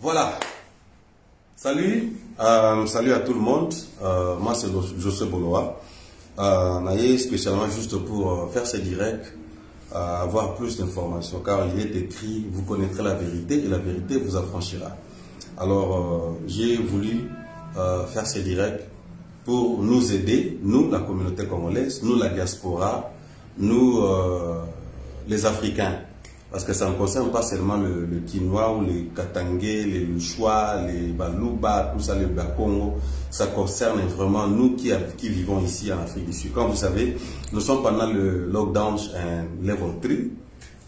Voilà. Salut. Salut à tout le monde. Moi, c'est José Boloa. Spécialement juste pour faire ce direct, avoir plus d'informations, car il est écrit, vous connaîtrez la vérité et la vérité vous affranchira. Alors, j'ai voulu faire ce direct pour nous aider, nous, la communauté congolaise, nous, la diaspora, nous, les Africains. Parce que ça ne concerne pas seulement le Quinois ou les Katangais, les Luchois, les Balouba, tout ça, les Bakongo. Ça concerne vraiment nous qui vivons ici en Afrique du Sud. Comme vous savez, nous sommes pendant le lockdown level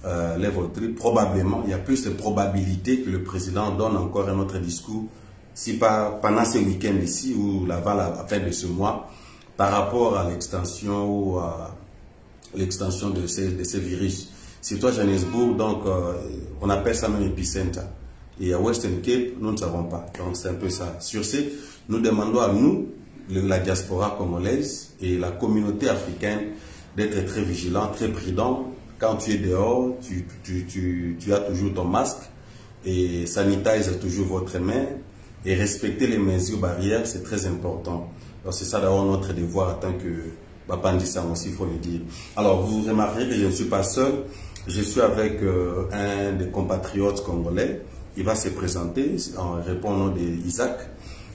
3. Level 3, probablement, il y a plus de probabilité que le président donne encore un autre discours, si pas pendant ce week-end ici ou avant la fin de ce mois, par rapport à l'extension ou à l'extension de ces virus. Surtout à Johannesburg, donc on appelle ça même épicenter. Et à Western Cape, nous ne savons pas. Donc c'est un peu ça. Sur ce, nous demandons à nous, la diaspora congolaise et la communauté africaine, d'être très vigilants, très prudents. Quand tu es dehors, tu as toujours ton masque et sanitize toujours votre main et respecter les mesures barrières, c'est très important. Donc c'est ça d'abord notre devoir en tant que Bapandissa aussi, il faut le dire. Alors vous remarquerez que je ne suis pas seul. Je suis avec un des compatriotes congolais. Il va se présenter en répondant d'Isaac.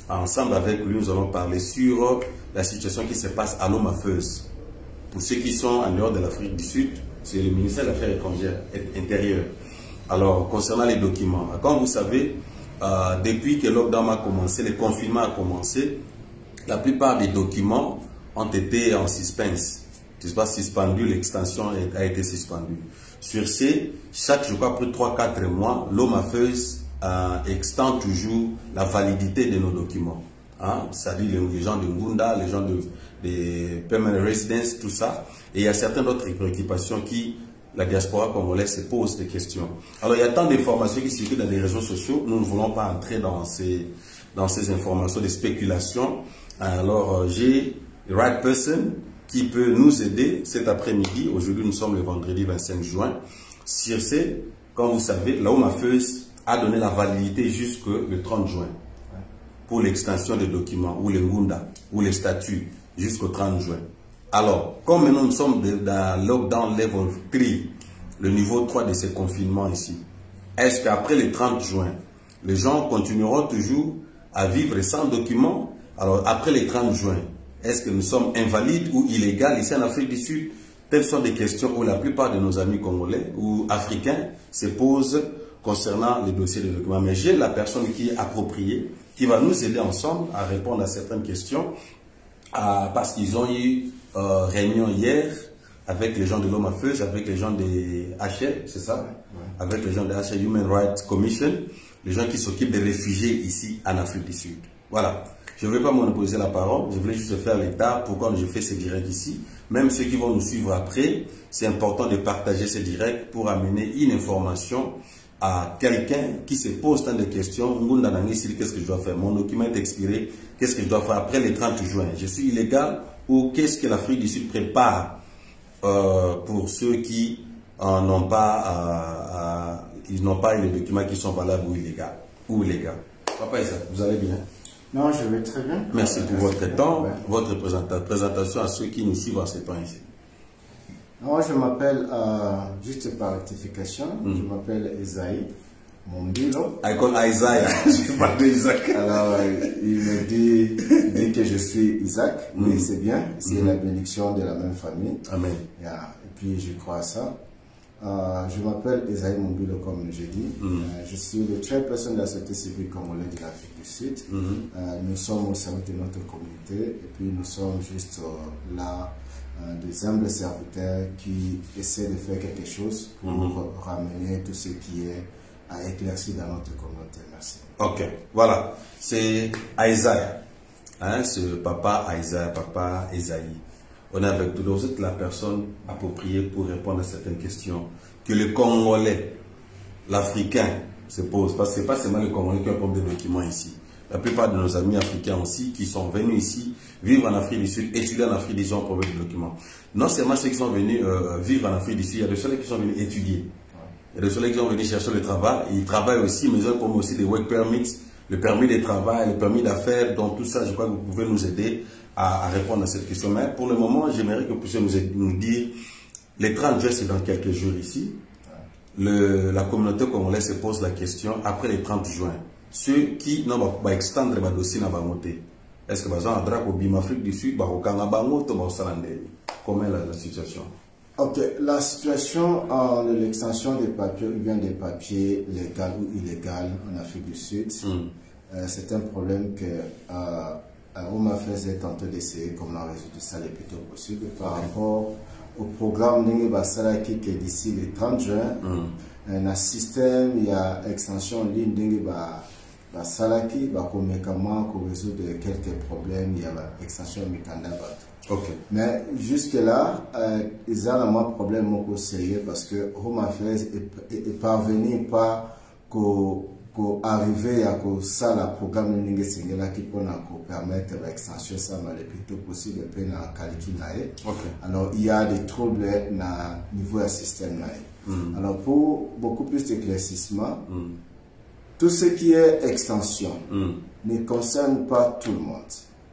Ensemble avec lui, nous allons parler sur la situation qui se passe à l'Omafeuse. Pour ceux qui sont en dehors de l'Afrique du Sud, c'est le ministère des Affaires étrangères et intérieures. Alors, concernant les documents, comme vous savez, depuis que le lockdown a commencé, le confinement a commencé, la plupart des documents ont été en suspense. C'est pas suspendu, l'extension a été suspendue. Sur ce, chaque, je crois, après 3-4 mois, l'Omafeuse extend toujours la validité de nos documents. Hein? C'est-à-dire les gens de Ngunda, les gens de permanent residence, tout ça. Et il y a certaines autres préoccupations qui, la diaspora congolaise se pose des questions. Alors, il y a tant d'informations qui circulent dans les réseaux sociaux. Nous ne voulons pas entrer dans ces informations de spéculation. Alors, j'ai the right person qui peut nous aider cet après-midi. Aujourd'hui, nous sommes le vendredi 25 juin. Sur ce, comme vous savez, la Omafeuse a donné la validité jusqu'au 30 juin pour l'extension des documents, ou les Ngunda, ou les statuts, jusqu'au 30 juin. Alors, comme maintenant nous sommes dans lockdown level 3, le niveau 3 de ce confinement ici, est-ce qu'après le 30 juin, les gens continueront toujours à vivre sans documents? Alors, après le 30 juin, est-ce que nous sommes invalides ou illégaux ici en Afrique du Sud? Telles sont des questions où la plupart de nos amis congolais ou africains se posent concernant les dossiers de documents. Mais j'ai la personne qui est appropriée, qui va nous aider ensemble à répondre à certaines questions, parce qu'ils ont eu réunion hier avec les gens de l'Omafeuse, avec les gens des HL, c'est ça? Ouais. Avec les gens de HL, Human Rights Commission, les gens qui s'occupent des réfugiés ici en Afrique du Sud. Voilà. Je ne vais pas monopoliser la parole, je voulais juste faire l'état pourquoi je fais ce direct ici. Même ceux qui vont nous suivre après, c'est important de partager ce direct pour amener une information à quelqu'un qui se pose tant de questions. Qu'est-ce que je dois faire? Mon document est expiré, qu'est-ce que je dois faire après le 30 juin? Je suis illégal ou qu'est-ce que l'Afrique du Sud prépare pour ceux qui n'ont pas, ils n'ont pas les documents qui sont valables ou illégaux? Papa Issa, vous allez bien? Non, je vais très bien. Merci pour votre temps, votre présentation à ceux qui nous suivent en ce temps ici. Moi, je m'appelle, juste par rectification, je m'appelle Isaïe Mombilo. Icon Isaiah, je parle d'Isaac. Alors, il me dit que je suis Isaac, mais c'est bien, c'est la bénédiction de la même famille. Amen. Et puis, je crois à ça. Je m'appelle Isaïe Mombilo, comme j'ai dit. Je suis le chairperson de la société civile congolaise de l'Afrique du Sud. Nous sommes au service de notre communauté et puis nous sommes juste là, des humbles serviteurs qui essaient de faire quelque chose pour ramener tout ce qui est à éclaircir dans notre communauté. Merci. Ok, voilà. C'est Isaiah. Hein, ce papa Isaiah, papa Isaïe. On est avec tout. Vous êtes la personne appropriée pour répondre à certaines questions que le Congolais, l'Africain se pose. Parce que ce n'est pas seulement le Congolais qui a un problème de documents ici. la plupart de nos amis africains aussi qui sont venus ici vivre en Afrique du Sud, étudier en Afrique du Sud, pour des documents. Non seulement ceux qui sont venus vivre en Afrique du Sud, il y a des ceux qui sont venus étudier. Il y a des ceux qui sont venus chercher le travail. Ils travaillent aussi, mais ils ont comme aussi des work permits, le permis de travail, le permis d'affaires. Donc tout ça, je crois que vous pouvez nous aider à répondre à cette question. Mais pour le moment, j'aimerais que vous puissiez nous dire, les 30 juin, c'est dans quelques jours ici. La communauté congolaise se pose la question, après les 30 juin, ceux qui n'ont pas extendre le dossier dans monter. Est-ce que par exemple, au BIM Afrique du Sud, comment est la situation? Ok, la situation de l'extension des papiers, ou bien des papiers légaux ou illégaux en Afrique du Sud, c'est un problème que OMAFES est en train d'essayer comment résoudre ça le plus tôt possible par rapport au programme Ninge Basaraki qui est d'ici le 30 juin. Un système, il y a extension en ligne Ninge Basaraki, comment résoudre quelques problèmes, il y a l'extension Mikanda. Okay. Mais jusque-là, ils ont un problème sérieux parce que OMAFES est parvenu pas arriver à ça le programme Ninge Singela qui peut permettre l'extension ça le plus tôt possible et na calculer. Alors il y a des troubles na niveau du système. Alors pour beaucoup plus d'éclaircissement, tout ce qui est extension ne concerne pas tout le monde.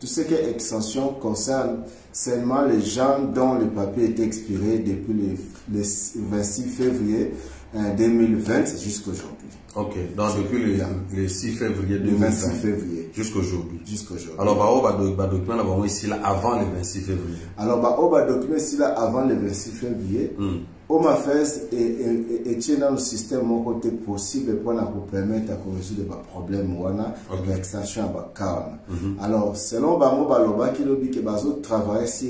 Tout ce qui est extension concerne seulement les gens dont le papier est expiré depuis le 26 février 2020 jusqu'à aujourd'hui. Ok, donc depuis le 6 février 2020 jusqu'à aujourd'hui. Alors, bah, document ici là avant le 26 février. Alors, bah, document ici là avant le 26 février. OMAFES est dans le système mon côté possible pour nous permettre de résoudre des problèmes de l'extension à Kawana. Alors, selon Bango Baloba qui lobby que bazo travailler sur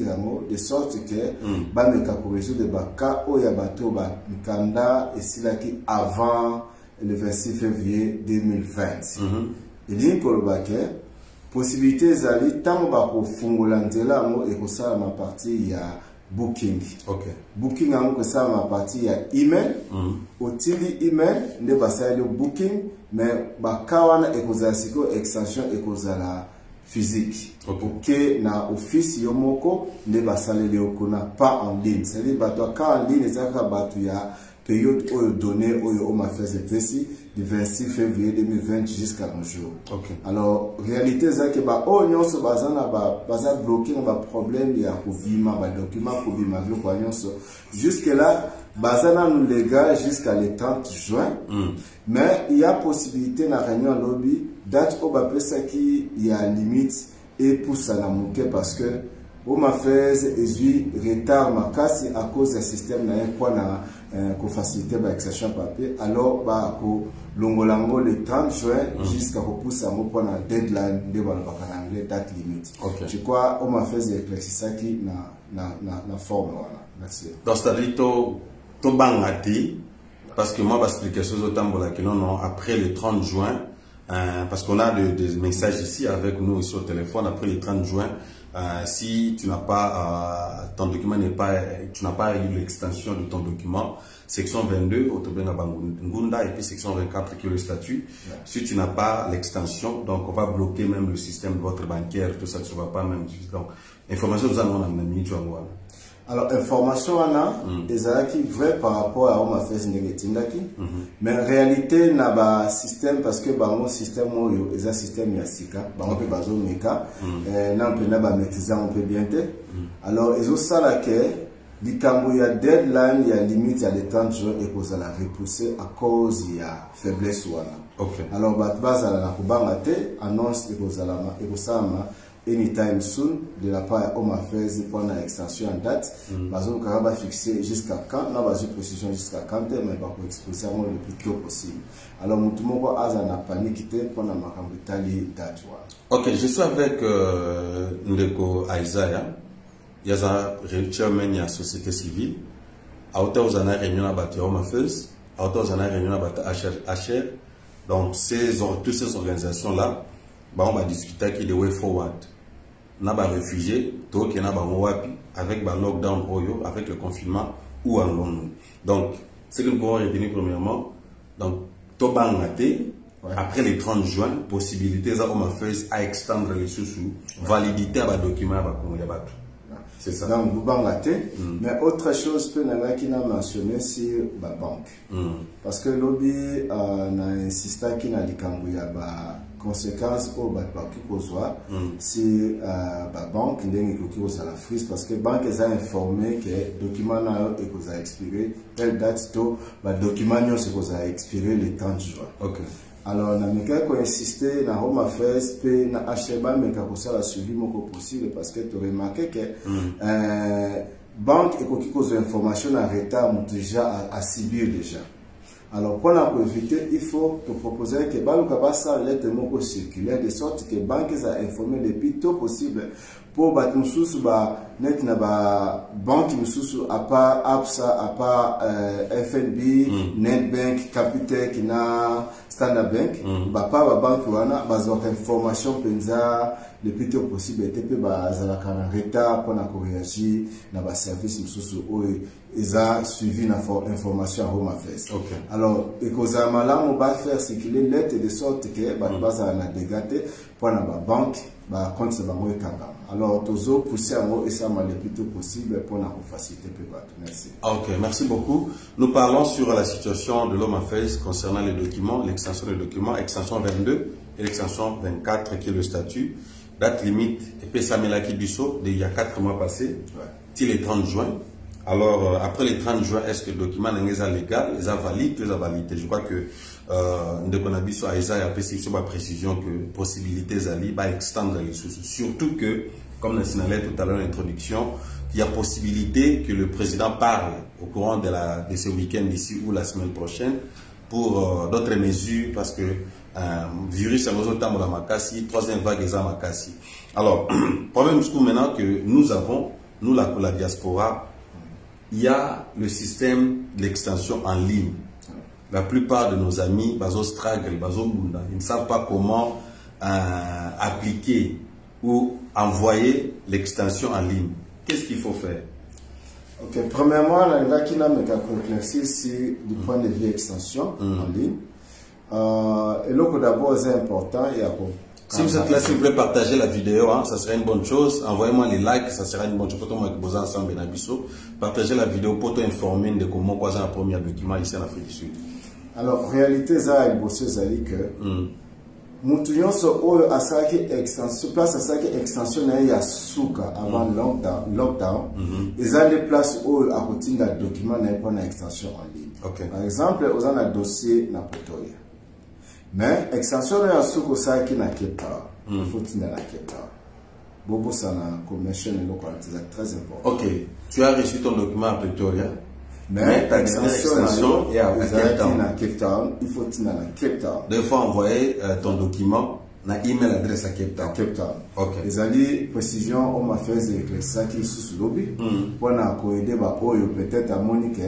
de sorte que baneka pour résoudre des cas où il y a bateau Mikanda et si là qui avant le 26 février 2020. Il dit que le possibilité zali tant ba fungola nzela mo et ça ma partie il y a booking. Booking que ça ma partie il y a email. Au tili email ne ba ça le booking mais ba kawana et kozala siko extension et kozala physique. Ok na office yomoko ne ba sale le okona pas en ligne. C'est-à-dire ba to ka en ligne ça ka ba tu ya période donnée où on m'a fait précis du 26 février 2020 jusqu'à nos jours. Alors réalité c'est que bah oh non ce bazana baza bloqué on va problème il y a kubima ba document kubima le quoi jusque là bazana nous légal jusqu'à le 30 juin. Mais il y a possibilité na réunion lobby date au bas ça qui il y a limite et pour ça la manquer parce que OMAFES est retard ma casse à cause du système qui facilite l'extension papier. Alors, l'ongolango le 30 juin jusqu'à repousser pour la deadline de la date limite. Je crois OMAFES est éclairci qui na forme. Merci. Donc, c'est-à-dire to bangati parce que moi, parce que quelque chose autant que non, après le 30 juin, parce qu'on a des messages ici avec nous sur le téléphone, après le 30 juin, si tu n'as pas, ton document n'est pas, tu n'as pas eu l'extension de ton document, section 22, Otobenga Ngunda, et puis section 24 qui est le statut. Si tu n'as pas l'extension, donc on va bloquer même le système de votre bancaire, tout ça, tu ne vas pas même. Donc, information, nous avons une minute. Alors, information, est vrai par rapport à OMAFES Negetindaki, mais en réalité, n'a pas système parce que mon système, est un système yasika, on peut baser meka, n'a pas maîtriser, on peut bien te. Alors, ils ont ça là que, il y a deadline, il y a limite, il y a des 30 jours et qu'on a repoussé à cause il y a faiblesse. Alors, base à la kubangate, annonce et qu'on a anytime soon de la part de OMAFES pour une extension en date. On va fixer jusqu'à quand, on va une précision jusqu'à quand, mais on va exposer le plus tôt possible. Alors, tout le monde a paniqué pour la date. Ok, je suis avec Ndeko Isaiah. Il y a un chairman de la société civile. À hauteur de la réunion à OMAFES, à hauteur de la réunion à HR. Donc, toutes ces organisations-là, on va discuter qui est the way forward. On a des réfugiés, avec le lockdown, avec le confinement ou en Londres. Donc, ce que nous pouvons retenir premièrement, donc, Tobangate, Après les 30 juin, possibilité ça on fait à extendre les sous validité à document c'est ça. Donc vous bangatez, mais autre chose que n'a qui n'a mentionné sur la banque. Parce que lobby n'a insisté qu'il n'a likambuya ba conséquences au ba qui soit si la banque n'est qui au la frise parce que banque les a informé que document n'a et a expiré telle date to ba document n'a a expiré le 30 juin. OK. Alors, na mika ko insister na home affairs pe na HBA mais ko ça la suivi moko possible parce que tu remarqué que banque et ko cause information en retard ont déjà à subir déjà. Alors pour éviter, il faut te proposer que banque ka ça lettre moko circulaire de sorte que banque a informé le plus tôt possible pour battre mususu ba net na ba banque mususu à part APSA à part FNB Netbank Capitec na Standard Bank ba pas ba banque wana bazo information penza le plus tôt possible et pe ba zala kana retard pour na réagir na ba service mususu o ils suivi na information à home affairs. Okay. Alors et cause malamu ba faire circuler lettre de sorte que ba baza na dégater pour na ba banque ba compte ba mo kanga. Alors toujours pousser à moi et ça m'a le plus tôt possible pour na faciliter peu partout. Merci. OK, merci beaucoup. Nous parlons sur la situation de l'homme affairs concernant les documents, l'extension des documents, extension 22 et l'extension 24 qui est le statut. Date limite et puis ça met qui biso il y a 4 mois passés. Till le 30 juin. Alors, après les 30 juin, est-ce que le document est légal, est valide, est validé? Je crois que nous avons besoin de précision que possibilité d'ali va extendre les sous. Surtout que, comme l'a signalé tout à l'heure dans l'introduction, il y a possibilité que le président parle au courant de ce week-end d'ici ou la semaine prochaine pour d'autres mesures parce que virus est dans la Makassi, troisième vague est à Makassi. Alors, problème maintenant que nous avons, nous la diaspora, il y a le système de l'extension en ligne. La plupart de nos amis, ils ne savent pas comment appliquer ou envoyer l'extension en ligne. Qu'est-ce qu'il faut faire? Ok, premièrement, là, qui n'a pas éclairci si du point de vue extension en ligne. Et là, d'abord, c'est important. Si vous êtes là, s'il vous plaît, partagez la vidéo, hein, ça serait une bonne chose. Envoyez-moi les likes, ça sera une bonne chose. Partagez la vidéo pour informer de comment on a un premier document ici en Afrique du Sud. Alors, réalité, ça, il y que nous avons extension, place à ça extension il y a souka avant lockdown. Ils ont des places où à côté d'un document n'a extension en ligne. Okay. Par exemple, vous avez un dossier na Pretoria. Mais extension il y a souka ça qui n'a pas. Il faut qu'il n'a pas. Bobo ça na commission et local c'est très important. Ok, tu as reçu ton document à Pretoria. Mais ta extension est à Cape Town. Il faut qu'il n'a Cape Town. Deux fois envoyer ton document na email adresse à Cape Town. Cape Town. Ok. Les alliés précision on m'a fait avec ça qui sous lobby. Pour na coïder ba oyo peut-être à Monique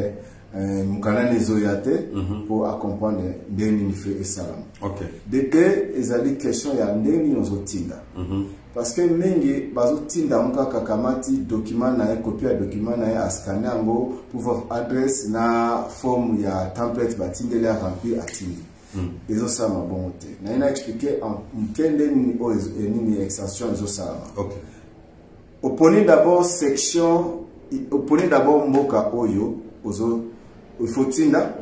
mukana nezoyate pour accompagner ndeni fait salam. Ok. Depuis les alliés question ya ndeni nozotinda. Parce que mingi bazotinda muka kakamati document na copie ya document na a scanner ngo pour votre adresse na forme ya template batindele a remplir atindi. Ezo ça ma bonté. Na ina expliquer en quelle ni extension ezo ça. OK. Oponi d'abord section oponi d'abord mboka oyo ozo ifotinda.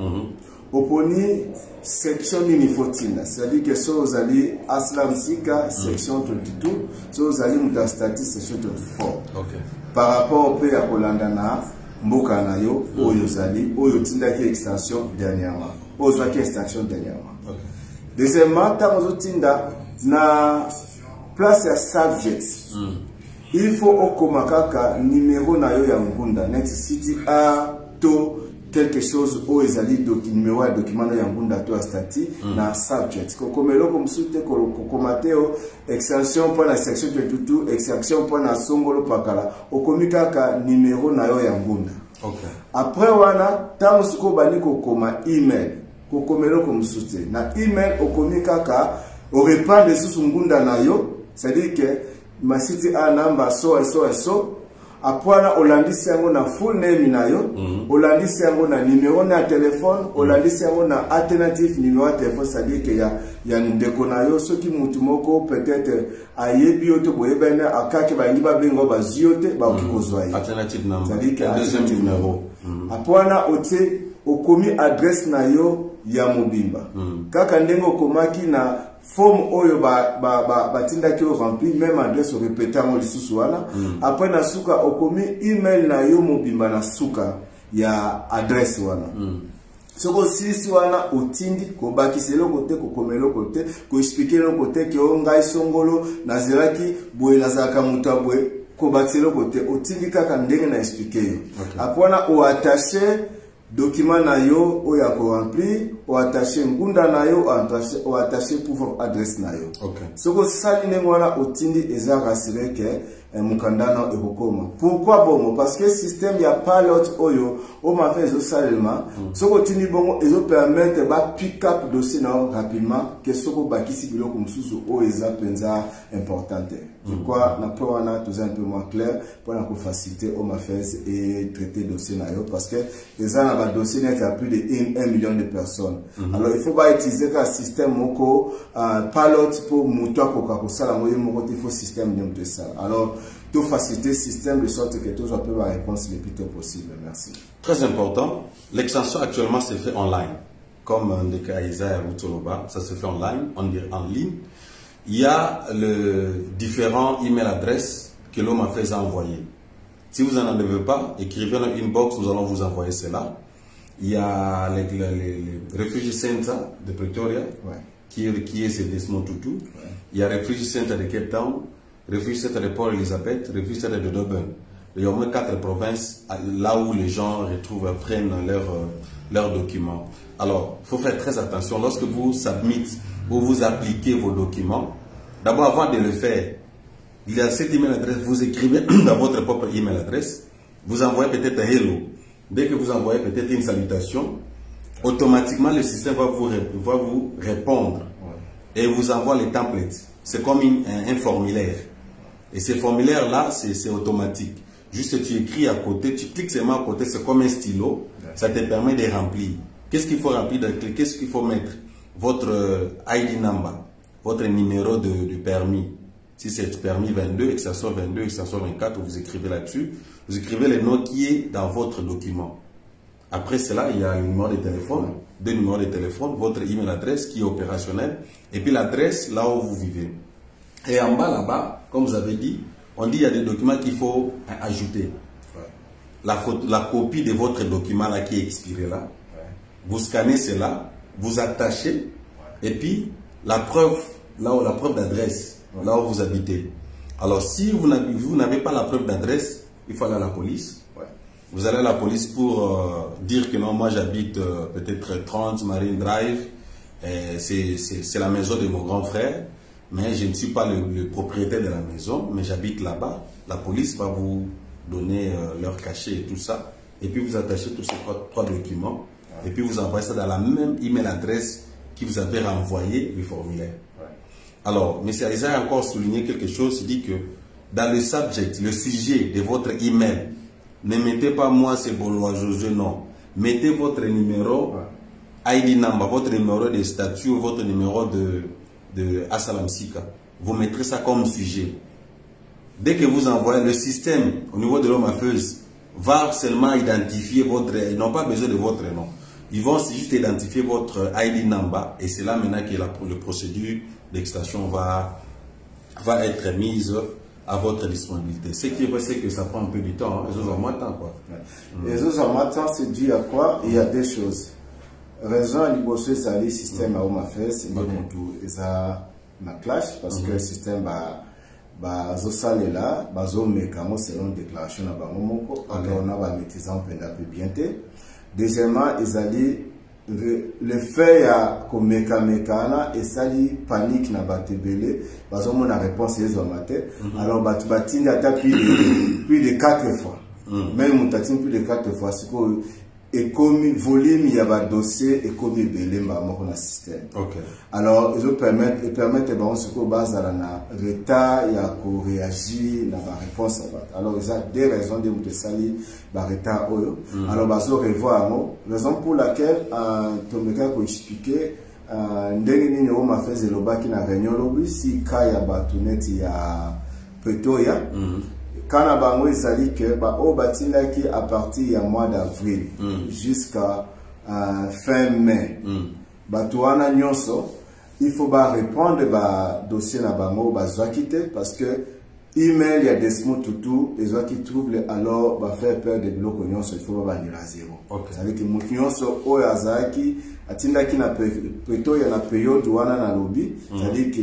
Oponi section nini fotinda, c'est-à-dire que so ozali Aslam Sika section 32, so ozali Mutastati section 34. OK. Par rapport au pays à Kolanda na mboka na yo oyo zali oyo tinda ki extension dernièrement. Ozo ki extension dernièrement. OK. Deuxièmement, ta ozo tinda na place ya subject. Il faut okomakaka numéro na yo ya ngunda, net city a to quelque chose où ils allaient numéro de document ya ngunda to stati na subject ko komelo comme soute ko komateo extension pour la section de tout extension pour la songolo pakala okomika ka numéro na yo ya ngunda. OK. Après wana tango siko bani ko koma email ko komelo comme soute na email okomika ka au répand de sous ngunda na yo, c'est-à-dire que ma city a number so et so et so. apwana olandisi yango na full name na yo, olandisi yango na numéro na téléphone, olandisi yango na alternative numéro de téléphone, c'est-à-dire que ya ndeko na yo soki mutu moko peut-être ayebi yo to boyebene akake bangi ba bengo ba ziote ba okikozwa ye. Alternative number. C'est-à-dire que deuxième numéro. Apwana ote okomi adresse na yo ya mobimba. Kaka ndengo komaki na forme oyo batinda ki rempli même adresse au répéter en lisusu wana. Après na suka okomi email na yo mobimba na suka ya adresse wana. Soko sisi wana otindi ko bakiselo kote ko komelo kote ko expliquer le kote ke o ngai songolo na zeraki boye na zaka mutabwe ko bakiselo kote otindi kaka ndenge na expliquer yo. Apona o attacher document na yo o ya ko remplir, o attacher ngunda na yo, o attacher pour adresse na yo. Soko sali nengo wana otindi eza rassuré que mukandana ekokoma. Pourquoi bongo? Parce que système ya pilot oyo o ma fait zo salema soko tindi bongo ezo permettre ba pick up dossier na rapidement que soko bakisi biloko mususu o eza penza importante. Je crois na po wana tout un peu moins clair pour la faciliter o ma fait et traiter dossier na yo parce que les ana ba dossier net à plus de 1 million de personnes. Alors il faut pas utiliser un système moko pilot pour muto ko sala moyo moko il faut système de ça. Alors tout faciliter le système de sorte que tous peuvent avoir réponse le plus tôt possible. Merci. Très important. L'extension actuellement se fait online. Comme le cas Isaiah Routoloba, ça se fait online, on dirait en ligne. Il y a le différents email adresses que l'homme a fait envoyer. Si vous n'en avez pas, écrivez dans inbox, nous allons vous envoyer cela. Il y a les Refugee Center de Pretoria, qui est ce Desmond Tutu. Il y a Refugee Center de Cape Town, Refugee Center de Port Elizabeth, Refugee Center de Durban. Il y a au moins 4 provinces là où les gens prennent leurs documents. Alors, il faut faire très attention lorsque vous submettez ou vous appliquez vos documents. D'abord, avant de le faire, il y a cette email adresse, vous écrivez dans votre propre email adresse, vous envoyez peut-être un hello. Dès que vous envoyez peut-être une salutation, automatiquement le système va vous répondre et vous envoie les templates. C'est comme un formulaire. Et ce formulaire-là, c'est automatique. Juste tu écris à côté, tu cliques seulement à côté, c'est comme un stylo, ça te permet de remplir. Qu'est-ce qu'il faut remplir? Qu'est-ce qu'il faut mettre? Votre ID number, votre numéro de permis. Si c'est permis 22, extension 22, extension 24, vous écrivez là-dessus. Vous écrivez le nom qui est dans votre document. Après cela, il y a un numéro de téléphone, 2 numéros de téléphone, votre email adresse qui est opérationnel, et puis l'adresse là où vous vivez. Et en bas là-bas, comme vous avez dit, on dit qu'il y a des documents qu'il faut ajouter. La copie de votre document là qui est expiré là. Vous scannez cela, vous attachez, et puis la preuve d'adresse, là où vous habitez. Alors si vous n'avez pas la preuve d'adresse, il faut aller à la police. Vous allez à la police pour dire que non, moi j'habite peut-être 30 Marine Drive, c'est la maison de mon grand frère, mais je ne suis pas le propriétaire de la maison, mais j'habite là-bas. La police va vous donner leur cachet et tout ça, et puis vous attachez tous ces trois documents, et puis vous envoyez ça dans la même email adresse qui vous avait renvoyé le formulaire. Alors, M. Isaiah a encore souligné quelque chose, il dit que dans le subject, le sujet de votre email, ne mettez pas moi c'est Bolois Jojo, non. Mettez votre numéro ID number, votre numéro de statut, votre numéro de Assalam Sika. Vous mettrez ça comme sujet. Dès que vous envoyez le système au niveau de l'homme affeuse, va seulement identifier votre, ils n'ont pas besoin de votre nom. Ils vont juste identifier votre ID number et c'est là maintenant que la procédure d'extension va être mise à votre disponibilité. Ce qui est vrai, c'est que ça prend un peu du temps. Hein. Les autres ont moins de temps, quoi. Les autres ont moins de temps, c'est dû à quoi? Il y a des choses. Raison à l'ibosser, c'est le système à Omafes, et ça ma clash, parce que le système zosale là, mekamo selon déclaration à Bamomoko, alors on a maîtrisé un peu bientôt. Deuxièmement, ils allaient le fait à comme mekana et ça dit panique na batebele, parce qu'on a réponse les hommes alors batine à plus de 4 fois. Même on tatine plus de 4 fois, c'est que et comme volume il y a un dossier et comme belé dans le système. Okay. Alors ils permettent bon ce qu'on base à la l'état il y a qu'on réagit dans la réponse. Alors il y a des raisons de me sali par l'état oyo. Alors baso revoir raison pour laquelle Tomeka pour expliquer ndenge nini o ma fait zeloba qui na réunion lobby si kaya batuneti ya Pretoria. Quand bango ezali que ba o batina qui à partir du mois d'avril jusqu'à fin mai batuana nyonso il faut ba répondre ba dossier na bango ba zwakite parce que email il y a des mots tout et zwaki trouble alors ba faire peur de blocs nyonso il faut ba bandira zéro. Ça veut dire que mutu nyonso o yazaki atinda ki na plutôt il y a la période wana na lobby ça veut dire que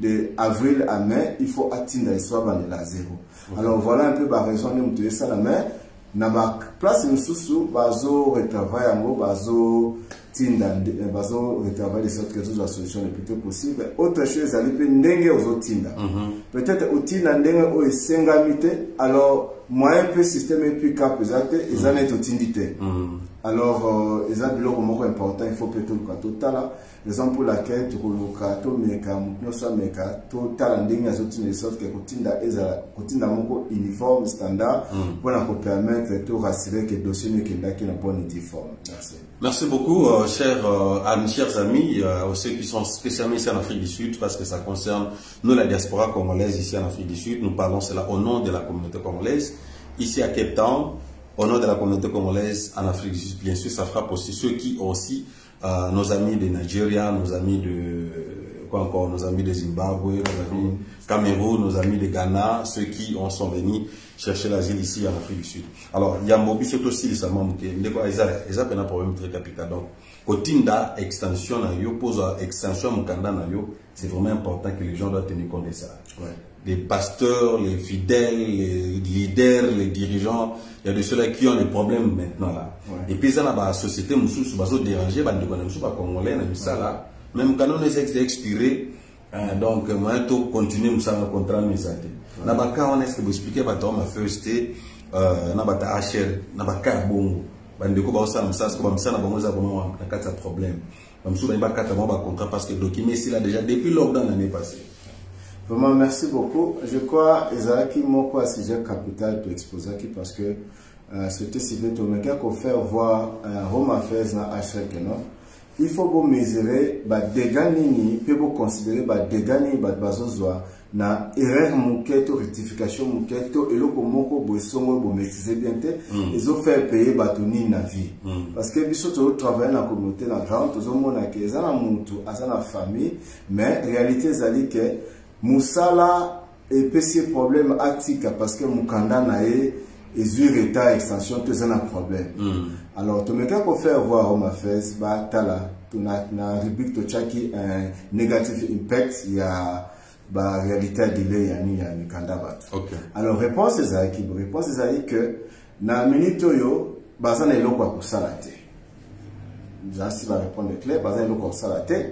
de avril à mai il faut atinda histoire bandira zéro. Alors voilà un peu la raison de me ça la main. Na ma place nous sous bazo retravail en bazo tinda bazo retravail de sorte que toute la solution le plus tôt possible. Autre chose à l'épée ndenge aux tinda. Peut-être au tinda ndenge au sengamite alors moyen peu système et puis cap exact ils en est au tindité. Alors ils ont bloc moko important il faut plutôt le total raison pour laquelle tu coloca to meka mutno sa meka total ndenge azoti de sorte que kotinda eza kotinda moko uniforme standard pour nous permettre de rassurer que le dossier n'est qu'un bon uniforme. Merci. Merci beaucoup, chers amis, ceux qui sont spécialement ici en Afrique du Sud, parce que ça concerne nous, la diaspora congolaise ici en Afrique du Sud. Nous parlons cela au nom de la communauté congolaise. Ici à Cape Town, au nom de la communauté congolaise en Afrique du Sud, bien sûr, ça frappe aussi ceux qui ont aussi nos amis de Nigeria, nos amis de quoi encore, nos amis de Zimbabwe, nos amis de Cameroun, nos amis de Ghana, ceux qui sont venus chercher l'asile ici en Afrique du Sud. Alors, il y a Mobi, c'est aussi les Amam qui ont un problème très capital. Donc, Kotinda, extension, pose extension, c'est vraiment important que les gens doivent tenir compte de ça. Ouais. Les pasteurs, les fidèles, les leaders, les dirigeants, il y a de ceux-là qui ont des problèmes maintenant là. Ouais. Et puis, ça, la société, nous sommes dérangés, nous sommes congolais, même quand on est expiré, donc, moi, je continue à me contrat, mais ça Nabaka, on est-ce que vous expliquez, ma first Nabata HR, Nabaka bon, Bandeko Bausa, ça, c'est comme ça, Nabamosa, vraiment, un cas de problème. Comme ça, il n'y a pas de contrat parce que le document, c'est là déjà depuis lockdown l'année passée. Vraiment, merci beaucoup. Je crois, Ezaki, mon quoi, c'est déjà capital pour exposer parce que c'était si vite, mais qu'est-ce qu'on fait voir Home Affairs dans HR que non? Il faut vous mesurer, dégâts nini, puis vous considérer, dégâts nini, bazozwa, na erreur mouketo, rectification mouketo, et l'eau comme moko, boissongo, vous maîtrisez bien, ils ont fait payer batoni na vie. Parce que, bisous, tu travailles dans la communauté, dans la grande, tu as mon que, ça na moutou, ça na famille, mais, réalité, ça dit que, moussala, et petit problème atika, parce que moukanda nae, et sur l'état extension, tu as un problème. Alors, tu me dis qu'on fait voir Home Affairs, tu as rubrique de chaki un négatif impact, il y a la réalité de l'île, il y a un candidat. Alors, réponse est que, dans la minute, bazan est là pour salater. Si va répondre clair, bazan est là pour salater.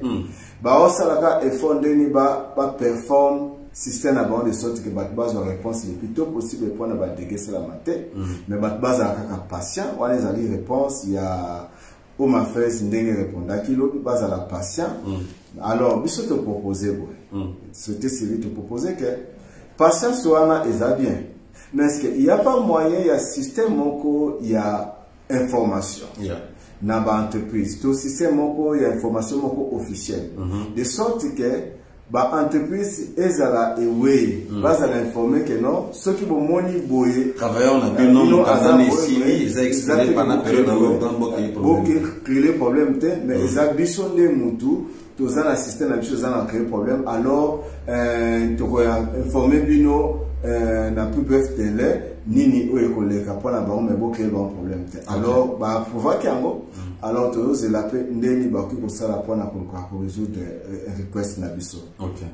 Ba salaka est fondé ni ba performe système avant de sorte que bat base réponse le plus tôt possible pour ne pas dégager la maté mais bat base à patient on les a dit réponse il y a Home Affairs ndenge répondre qui l'autre base à la patient alors biso te proposer c'était celui te proposer que patient soit est bien mais est-ce qu'il y a pas moyen il y a système moko il y a information na ba entreprise tout système moko il y a information moko officielle de sorte que ba entreprise ezala ewe baza na informer que non ceux qui vont moni boye travailleurs na binom kazane ici ils expliquent pendant période de problème mais ils abissent les mutu tous un assistant na biso za créer problème alors to ko informer bino na plus bref délai nini o ekoleka pour la ba mais bo créer bon problème alors ba pouvoir kiango alors tu oses l'appeler ndeni ba ko sala pour na ko résoudre request na biso.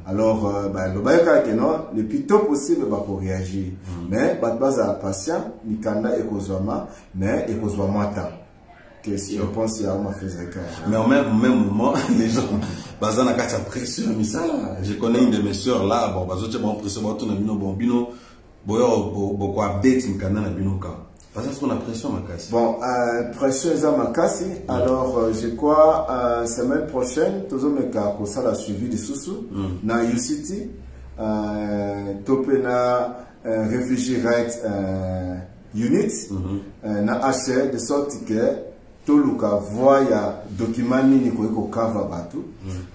Alors le baïka que non le plus tôt possible ba pour réagir mais ba base à patient ni kanda ekozwama mais ekozwama temps que si je pense il y a Home Affairs mais au même moment les gens bazana na kata pression misala je connais une de mes sœurs là bon bazoche bon pression ba tout na bino bon bino boyo boko update mkanda na bino ka Parce qu'on a pression Makassi. Bon, pression est Makassi. Alors, je crois, semaine prochaine, tous les cas pour ça la suivi de Soussou, na UCT, topena refugee rights unit, na HR de sorte que tout le cas voya document ni ko cover batou.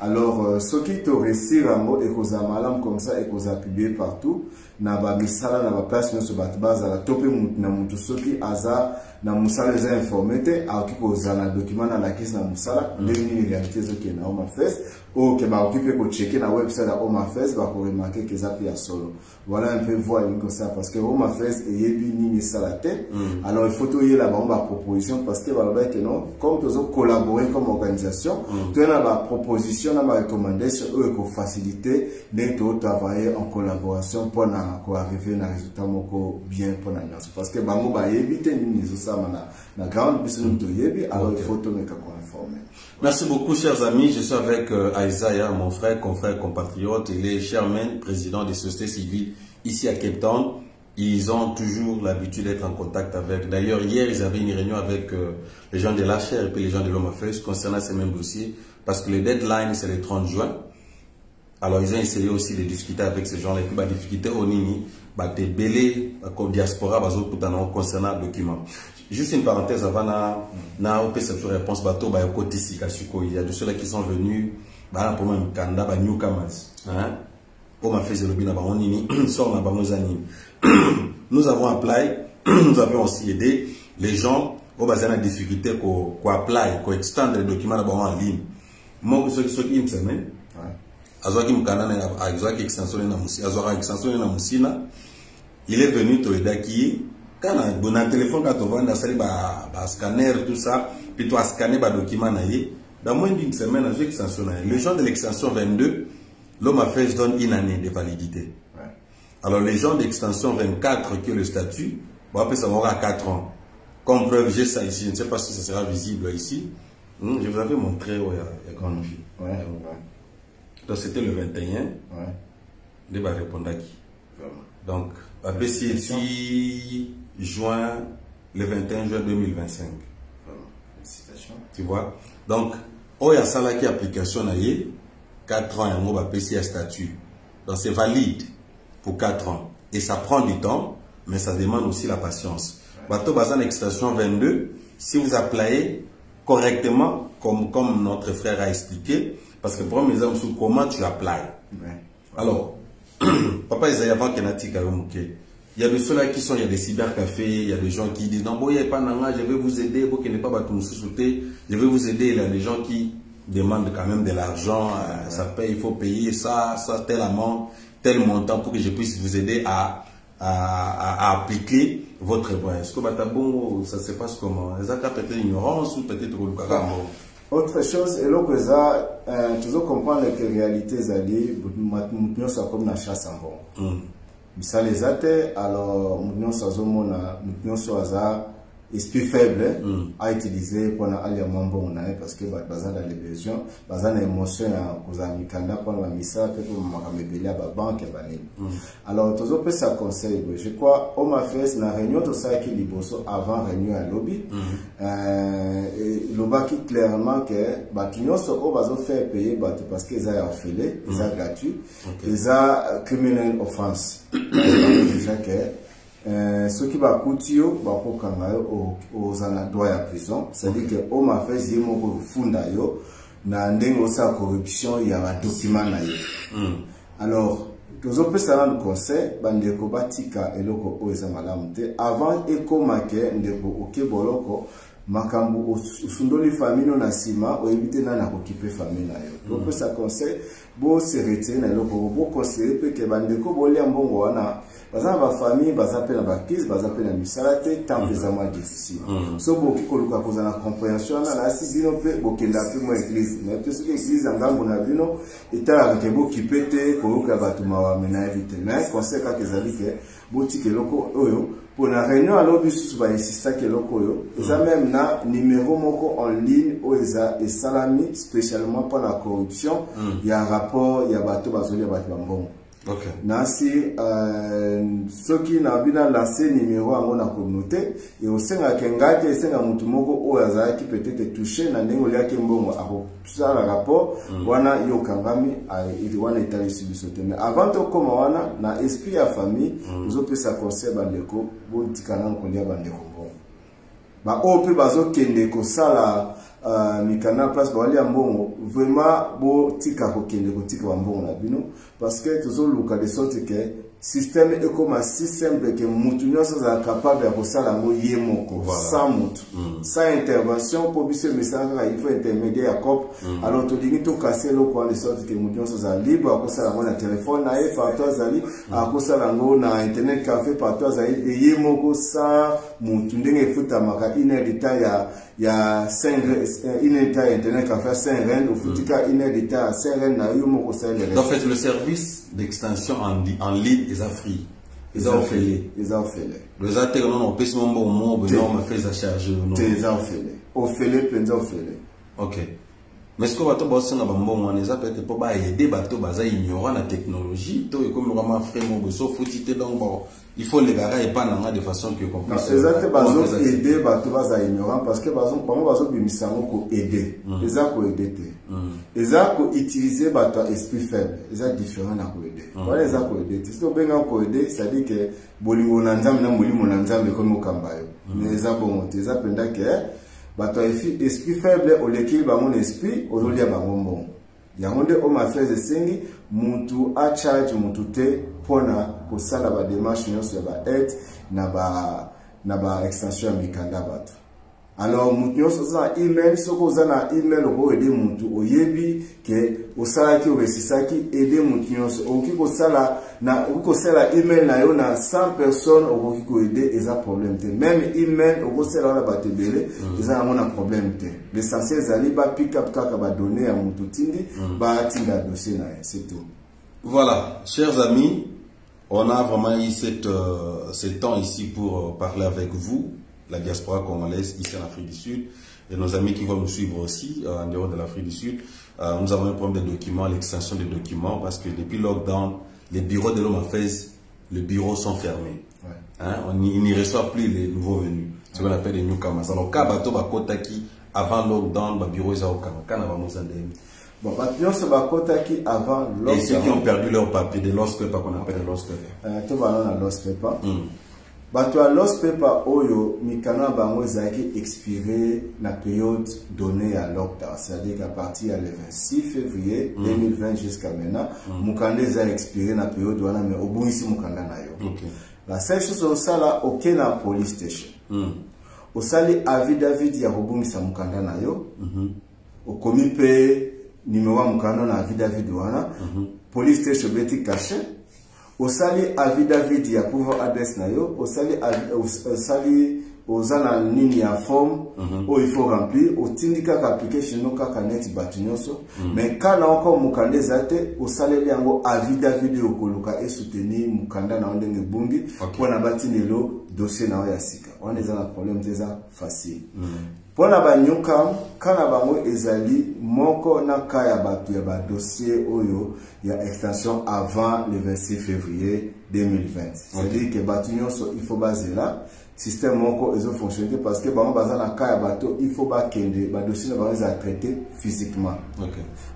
Alors, ce qui te réussir à mot et cause malam comme ça et cause publié partout. Na ba misala na ba place no so bat baza la topé na mutu soki aza na musala les informete a ki ko zana document na la kis na musala ndeni réalité zo ke na Home Affairs o ke ba occupé ko checker na website à Home Affairs ba ko remarquer que ça pia solo. Voilà un peu voir comme ça parce que Home Affairs et yebi ni misala tête. Alors il faut tout y la ba proposition parce que voilà que non comme tous collaborer comme organisation tu as la proposition na ba recommandation eux pour faciliter les tout travailler en collaboration pour arriver à un résultat bien pour la nation. Parce que bango ba éviter ni ça na grande business to yebi alors il faut tout mettre informer. Merci beaucoup chers amis, je suis avec Isaiah, mon frère, confrère, compatriote, il est chairman, président des sociétés civiles ici à Cape Town. Ils ont toujours l'habitude d'être en contact avec. D'ailleurs, hier, ils avaient une réunion avec les gens de l'HR et puis les gens de l'Home Affairs concernant ces mêmes dossiers. Parce que le deadline, c'est le 30 juin. Alors, ils ont essayé aussi de discuter avec ces gens-là. Et puis, la difficulté au Nini, de belé, comme diaspora, concernant le document. Juste une parenthèse avant, na cette réponse, il y a de ceux-là qui sont venus, pour moi, Kanda, newcomers. Home Affairs et Lobby, nous avons appelé, nous avons aussi aidé les gens au besoin de difficulté qu'on apply, qu'on extende les documents en ligne. Moi, ce qui me semble, il est venu te aider quand on a un téléphone quand on va scanner tout ça puis tu as scanné les documents dans moins d'une semaine les gens de l'extension 22 l'Home Affairs donne une année de validité. Alors les gens d'extension 24 qui ont le statut on peut savoir à 4 ans. Comme preuve j'ai ça ici, je ne sais pas si ça sera visible ici. Je vous avais montré où il y a grande fille. Donc c'était le 21. De va répondre à qui? Donc, après c'est juin, le 21 juin 2025. Tu vois? Donc, il y a ça là qui application 4 ans et on va passer à statut. Donc c'est valide pour 4 ans. Et ça prend du temps, mais ça demande aussi la patience. Bateau Bazan Extension 22, si vous appelez correctement, comme notre frère a expliqué, parce que pour mes hommes, comment tu applies. Alors, Papa Isaïa, avant qu'il y ait il y a de ceux-là qui sont, il y a des cybercafés, il y a des gens qui disent non, bon, il n'y a pas d'anga, je vais vous aider, vous qui n'êtes pas battu sous-sauter, je vais vous aider. Il y a des gens qui demandent quand même de l'argent, ça paye, il faut payer ça, tel amont, tel montant pour que je puisse vous aider à appliquer votre voie. Est-ce que ça se passe comment? Est-ce qu'il y a peut-être ignorance ou peut-être autre chose, et là, tu comprends que la réalité est alliée, nous sommes comme la chasse en bon. Ça les a été, alors nous sommes esprit faible à utiliser pour aller à bon parce que bazan dans les besoins, bazan émotion aux amis kanda pour la missa peut pour m'améliorer à la banque et banni. Alors tous autres ça conseil, je crois Home Affairs na réunion tout ça qui liboso avant réunion à lobby. Le bas qui clairement que batunyo so au bazo faire payer parce que ça a affilé, ça gratuit, ça criminal offense. Déjà que ce qui va coûter aux anadroits à prison, c'est-à-dire que Home Affairs y mo funda yo na ndengo sa corruption il y a un document na yo. Alors tous autres ça le conseil bandeko batika eloko oza malamute avant ekomake ndeko okeboloko makambu usundoli famille na sima o éviter na occuper famille na yo. Donc ça conseil bo se retirer na eloko bo conseiller pe ke bandeko bolia mbongo wana baza ba famille baza pe na ba crise baza pe na misalate temps des mois difficile. So bo kikoluka koza na compréhension na si bino pe bo kenda pe mo église mais tout ce que église ngambo na bino eta ke bo kipete koluka batuma wa mena éviter mais conseil ka kezali ke bo tikeloko oyo pour la réunion à l'obus va insister que l'okoyo ils ont même na numéro moko en ligne où ils a et salami spécialement pour la corruption il y a un rapport il y a bateau bazoli bateau bambon Okay. Nasi ceux qui n'a bien lancé numéro à la communauté et au sein à Kengaki et sein à Mutumoko ou à qui peut-être touché na nengo ya Kembongo à ça le rapport wana yo kangami il wana itali subisote mais avant to comme wana na esprit à famille nous peut ça conseil bandeko bon tikana ko lia bandeko bon ba o pe bazo kende ko sala mikana place ba wali ambongo vraiment bo tika ko kende ko tika ambongo na bino parce que toujours luka de sorte que système est comme si simple que mutu nyoso za capable ya kosala ngo yemoko sans mutu sans intervention pour bise message il faut intermédiaire à cop alors to dingi to casser lo kwa de sorte que mutu nyoso za libre à kosala ngo na téléphone na e fa to zali à kosala ngo na internet café par to zali de yemoko sans mutu ndenge futa maka ine dita ya 5 ine dita internet café 5 rand au futika ine dita 5 rand na yemoko ça le donc fait le service d'extension en ligne les Afriques les ont fait les ateliers non peut se mombo mo non me fait ça charger non les ont fait au fait plein ont fait OK mais ce que bato bossa na bambo on les appelle pour ba aider bato baza ignorant la technologie to comme vraiment frère mo so foutité donc bon il faut les gars et pas de façon que comprendre exactement bazo aider bato baza ignorant parce que bazo bimisango ko aider les a ko aider les a ko utiliser bato esprit faible les a différent na ko aider voilà les a ko aider si to benga ko aider ça dit que bolingo na nzambe na molimo na nzambe comme okambayo mais les a bon les a penda que bato esprit faible au leki ba mon esprit au lia ba ngombo yangonde o ma frères et sœurs mutu a charge mutu te pona ko sala ba démarche nyonso ba aide na ba extension mikanda bato alors mutu nyonso za email soko za na email ko aider mutu oyebi ke osala ki obesisaki aider mutu nyonso oki ko sala na ko sala email na yo na 100 personnes oki ko aider eza problème te même email ko sala na batebele eza na problème te l'essentiel zali ba pick up kaka ba donner à mutu tindi ba tinda dossier na c'est tout. Voilà, chers amis, on a vraiment eu ce temps ici pour parler avec vous, la diaspora congolaise ici en Afrique du Sud, et nos amis qui vont nous suivre aussi en dehors de l'Afrique du Sud. Nous avons un problème de documents, l'extension des documents, parce que depuis le lockdown, les bureaux de l'homme à Fès, les bureaux sont fermés. Ouais. Hein? Ils n'y reçoivent plus les nouveaux venus, ce qu'on appelle les newcomers. Alors, Kabato Bakotaki, avant le lockdown, le bureau est au Kanakana, bon, qui avant et ceux qui ont perdu leur papier, de lost paper qu'on appelle lost paper. Tout va dans lost paper. Bato a lost paper oyo mikana bango ezaki expiré na période donnée à lockdown, c'est-à-dire qu'à partir du 26 février 2020 jusqu'à maintenant, mukanda a expiré na période wana mais obungisi mukanda na yo. La seule chose au sala aucun na police station. Au sali avis David ya obungisa mukanda na yo. Au komi pe numéro mukanda na avis David wana. Police station beti caché. Au sali avis David ya pouvoir adresse na yo, au sali ozana nini ya forme où il faut remplir, au tindika ka application no kaka net batunyoso, mais kana encore mukanda zate, au sali liango avis David yo koluka et soutenir mukanda na ondenge bungi, pour na batinelo dossier na ya sika. On est dans un problème déjà facile. Pour la banyuka, kana bango ezali moko na kaya batu ya ba dossier oyo ya extension avant le 26 février 2020. C'est-à-dire que batu nyonso il faut baser là système moko ezo fonctionner parce que bango baza na kaya bato il faut ba kende ba dossier na bango za traiter physiquement.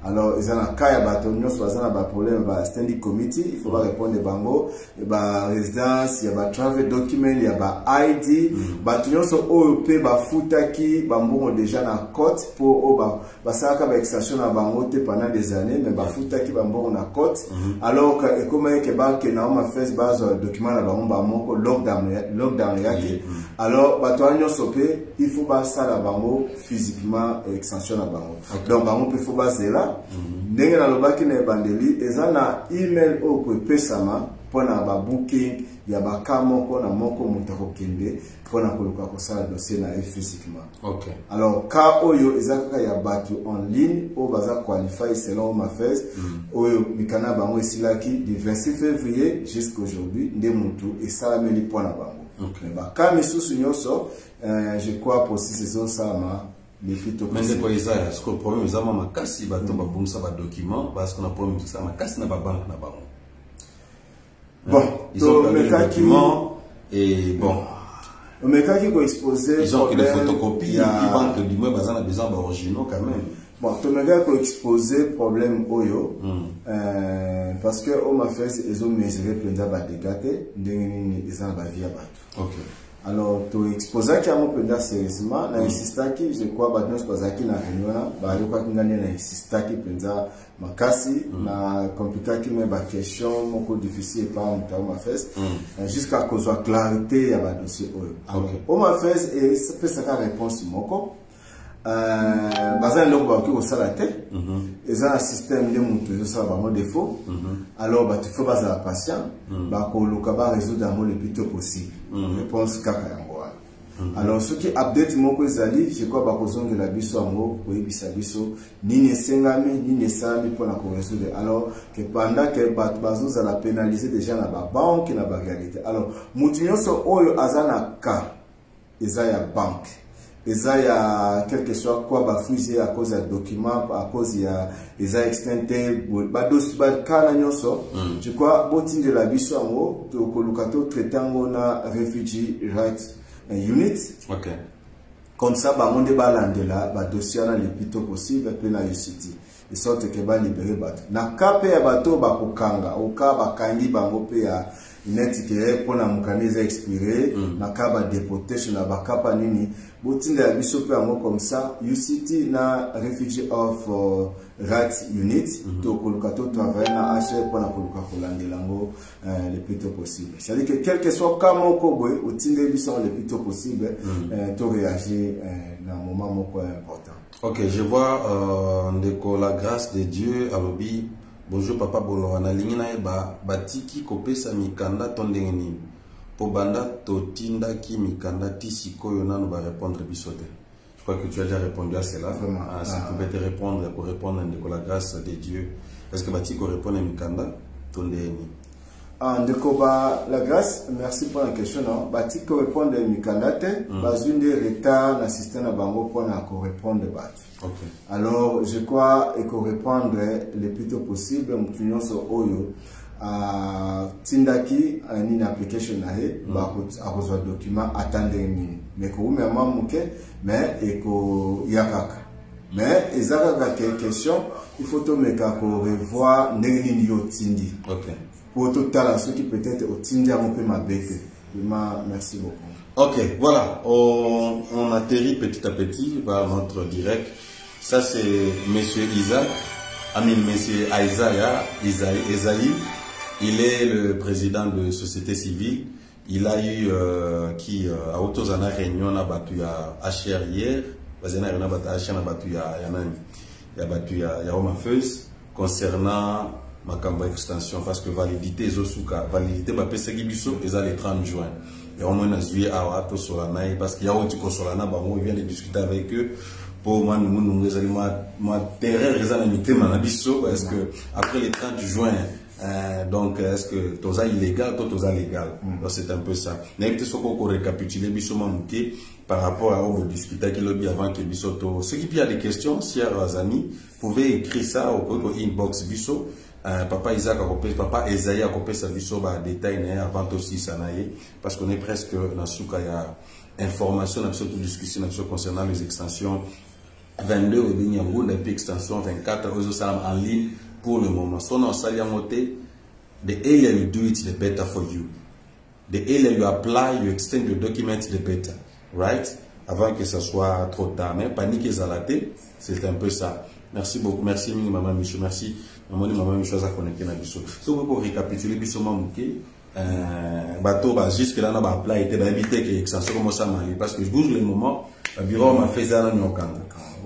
Alors ils ont na kaya bato nyonso baza na ba problème ba standing committee, il faut ba répondre bango ba résidence, ya ba travel document, ya ba ID, batu nyonso oyo pe ba futaki bambongo déjà na cote pour ba saka ba extension na bango te pendant des années mais ba futaki bambongo na cote alors que comment que ba ke na ma face base document na bango ba moko lockdown yake. Alors batoanyo sopé il faut ba sala bango physiquement extension na bango. Donc bango peut faut baser là ndenge na lobaki na bandeli ezana email o ko pesama pona ba booking ya ba kamoko na moko mutako kende pona koluka ko sala dossier na physiquement. Alors ka oyo ezaka ya batu en ligne o baza qualify selon ma phase oyo mikana bango esilaki du 26 février jusqu'à aujourd'hui nde mutu esalameli pona bango. Mais bah quand misusu nyonso je crois pour si saison ça ma les plutôt mais c'est pas ça parce que le problème c'est ma makasi bato ba bungisa ba document parce qu'on a problème ça makasi na ba banque na bango Bon, ils ont perdu le document et bon. Mais quand ils ont exposé, ils ont que des photocopies, ils banquent du moins, ils ont besoin d'originaux quand même. Bon, tu me gars qui ont exposé problème Oyo, parce que on m'a fait, ils ont mesuré plein de dégâts, ils ont vie à battre. Ok. Alors, tu exposé qui a mon plein sérieusement, na insista qui, je crois, bah, nous exposé qui na réunion, bah, je crois qu'il y a na insista qui plein makasi, na compliqué qui met ba question, beaucoup difficile par on m'a fait, jusqu'à cause de la clarité, il y a ba dossier Oyo. Alors, on m'a fait, et ça peut être la réponse moko. Bazan le ba qui au salate et ça un système de monter ça va mon défaut alors bah tu faut pas la patient bah ko luka ba résoudre dans le plus tôt possible réponse kaka yango alors ce qui update moko ezali je crois ba kozonga la biso ngo ko yebisa biso nini sengami nini sami pour la résoudre alors que pendant que ba bazoza la pénaliser déjà na ba banque na ba réalité alors mutu nyonso oyo azana ka eza ya banque. Et ça, il y a quelque chose quoi, bah, fouiller à cause des documents, à cause il y a les extinctés, bah, dos, bah, je crois, botin de la biso en haut, to colocato traitant na refugee rights unit. Ok. Comme ça, bah, mon débat là, bah, dossier là, le plus tôt possible, puis na UCT. De sorte que bah, libérer bateau. Na kape ya bateau, bah, kukanga, au cas, bah, kangi, bah, ngope ya, net que pour la mukaniza expiré na kaba deportation na bakapa nini botinda ya biso pe yango comme ça UCT na refugee of rights unit to kolukato travailler na HR pour la koluka kolandela ngo le plus tôt possible. C'est-à-dire que quel que soit cas moko boy otinde biso le plus tôt possible to réagir dans un moment moko important. OK, je vois de la grâce de Dieu alobi. Bonjour papa Bolo, na lingi na eba batiki kopesa mikanda tondenge nini. Po banda totinda ki mikanda tisi koyo nanu ba répondre bisote. Je crois que tu as déjà répondu à cela. Vraiment. Si tu pouvais te répondre pour répondre de la grâce de Dieu. Est-ce que batiki ko répondre mikanda tondenge nini? La grâce, merci pour la question. Bati ko répondre mikanda te, bazunde retard na système na bango pour na ko répondre bat. Okay. Alors, je crois et qu'on répondre le plus tôt possible. Nous sur Oyo Tindaki une application nae, bah à reçoit document attendre une. Mais qu'on met maman mouké, mais et qu'on yakaka. Mais ils ont question, il faut tout mettre qu'on revoit n'engini yo tindi. Ok. Pour tout à l'heure, ceux qui peut-être au tindi on peut m'abaisser. Merci beaucoup. Ok, voilà, on atterrit petit à petit vers notre direct. Ça c'est Monsieur Isaac, Monsieur Esaïe. Il est le président de société civile. Il a eu qui a autorisé une réunion à battu à HR hier. Basé na battu à HR na battu à battu à Roma Feus concernant ma campagne extension parce que validité ezosuka validité ba pesa gibiso eza le 30 juin. Et au moins na juillet à to solana parce qu'il y a autre solana bango il vient de discuter avec eux. Pour moi, nous ma terreur est dans le biso parce que après le 30 juin, donc est-ce que toza illégal, toza légal. Donc c'est un peu ça. N'importe ce qu'on récapituler biso mamouté par rapport à où discuter qui lobby avant que biso to. Ceux qui a des questions, chers amis, pouvez écrire ça au inbox biso. Papa Isaac a coupé, papa Esaïe a coupé sa biso bah détail avant aussi ça naïe parce qu'on est presque dans ce cas il y a information absolument discussion concernant les extensions 22 au Binyamou, et puis extension 24 aux en ligne pour le moment. Son en saliamoté, the earlier you do it, the better for you. The earlier you apply, you extend your document, the better. Right? Avant que ça soit trop tard. Mais panique zalaté, c'est un peu ça. Merci beaucoup. Merci, maman Michou. Merci. Maman Michou, ça connecté na biso. Si vous pouvez récapituler biso mamouké, bateau, jusque là, on a appelé, et éviter que l'extension commence à m'aller. Parce que je bouge le moment, le bureau m'a fait ça dans le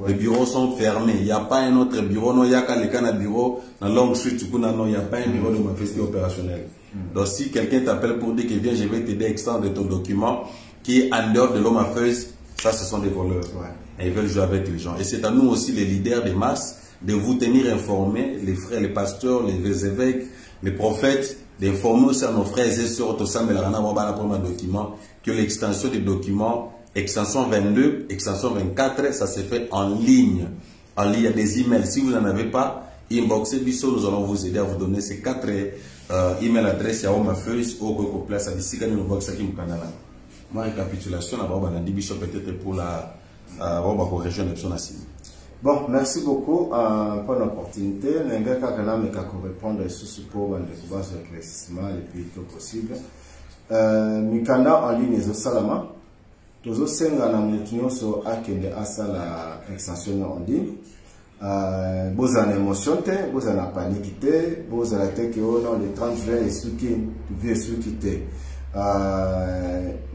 Les bureaux sont fermés. Il n'y a pas un autre bureau. Non, il y a qu'un bureau. Dans Long Street, il n'y a pas un bureau de ma fête opérationnel. Donc, si quelqu'un t'appelle pour dire que viens, je vais t'aider à extendre ton document qui est en dehors de l'homme à feuille, ça, ce sont des voleurs. Et ils veulent jouer avec les gens. Et c'est à nous aussi, les leaders des masses, de vous tenir informés, les frères, les pasteurs, les évêques, les prophètes, d'informer aussi à nos frères et sœurs, tout ça, mais là, on va prendre un document, que l'extension des documents, extension 22, extension 24, ça se fait en ligne. En ligne, il y a des emails. Si vous n'en avez pas, inboxez biso, nous allons vous aider à vous donner ces 4 email adresses ya Home Affairs au place à d'ici quand nous box qui mukanda là. Ma récapitulation na ba na biso peut-être pour la région de Sonasi. Bon, merci beaucoup pour l'opportunité. N'enga kakana me kako répondre sur ce pour le découvert sur l'éclaircissement le plus tôt possible. Mikanda en ligne zo salama. Tozo senga na mutu nyonso akende asala extension en ligne. Bozana émotion te, bozana panique te, bozana te que on le 30 juin et ce qui vient ce qui te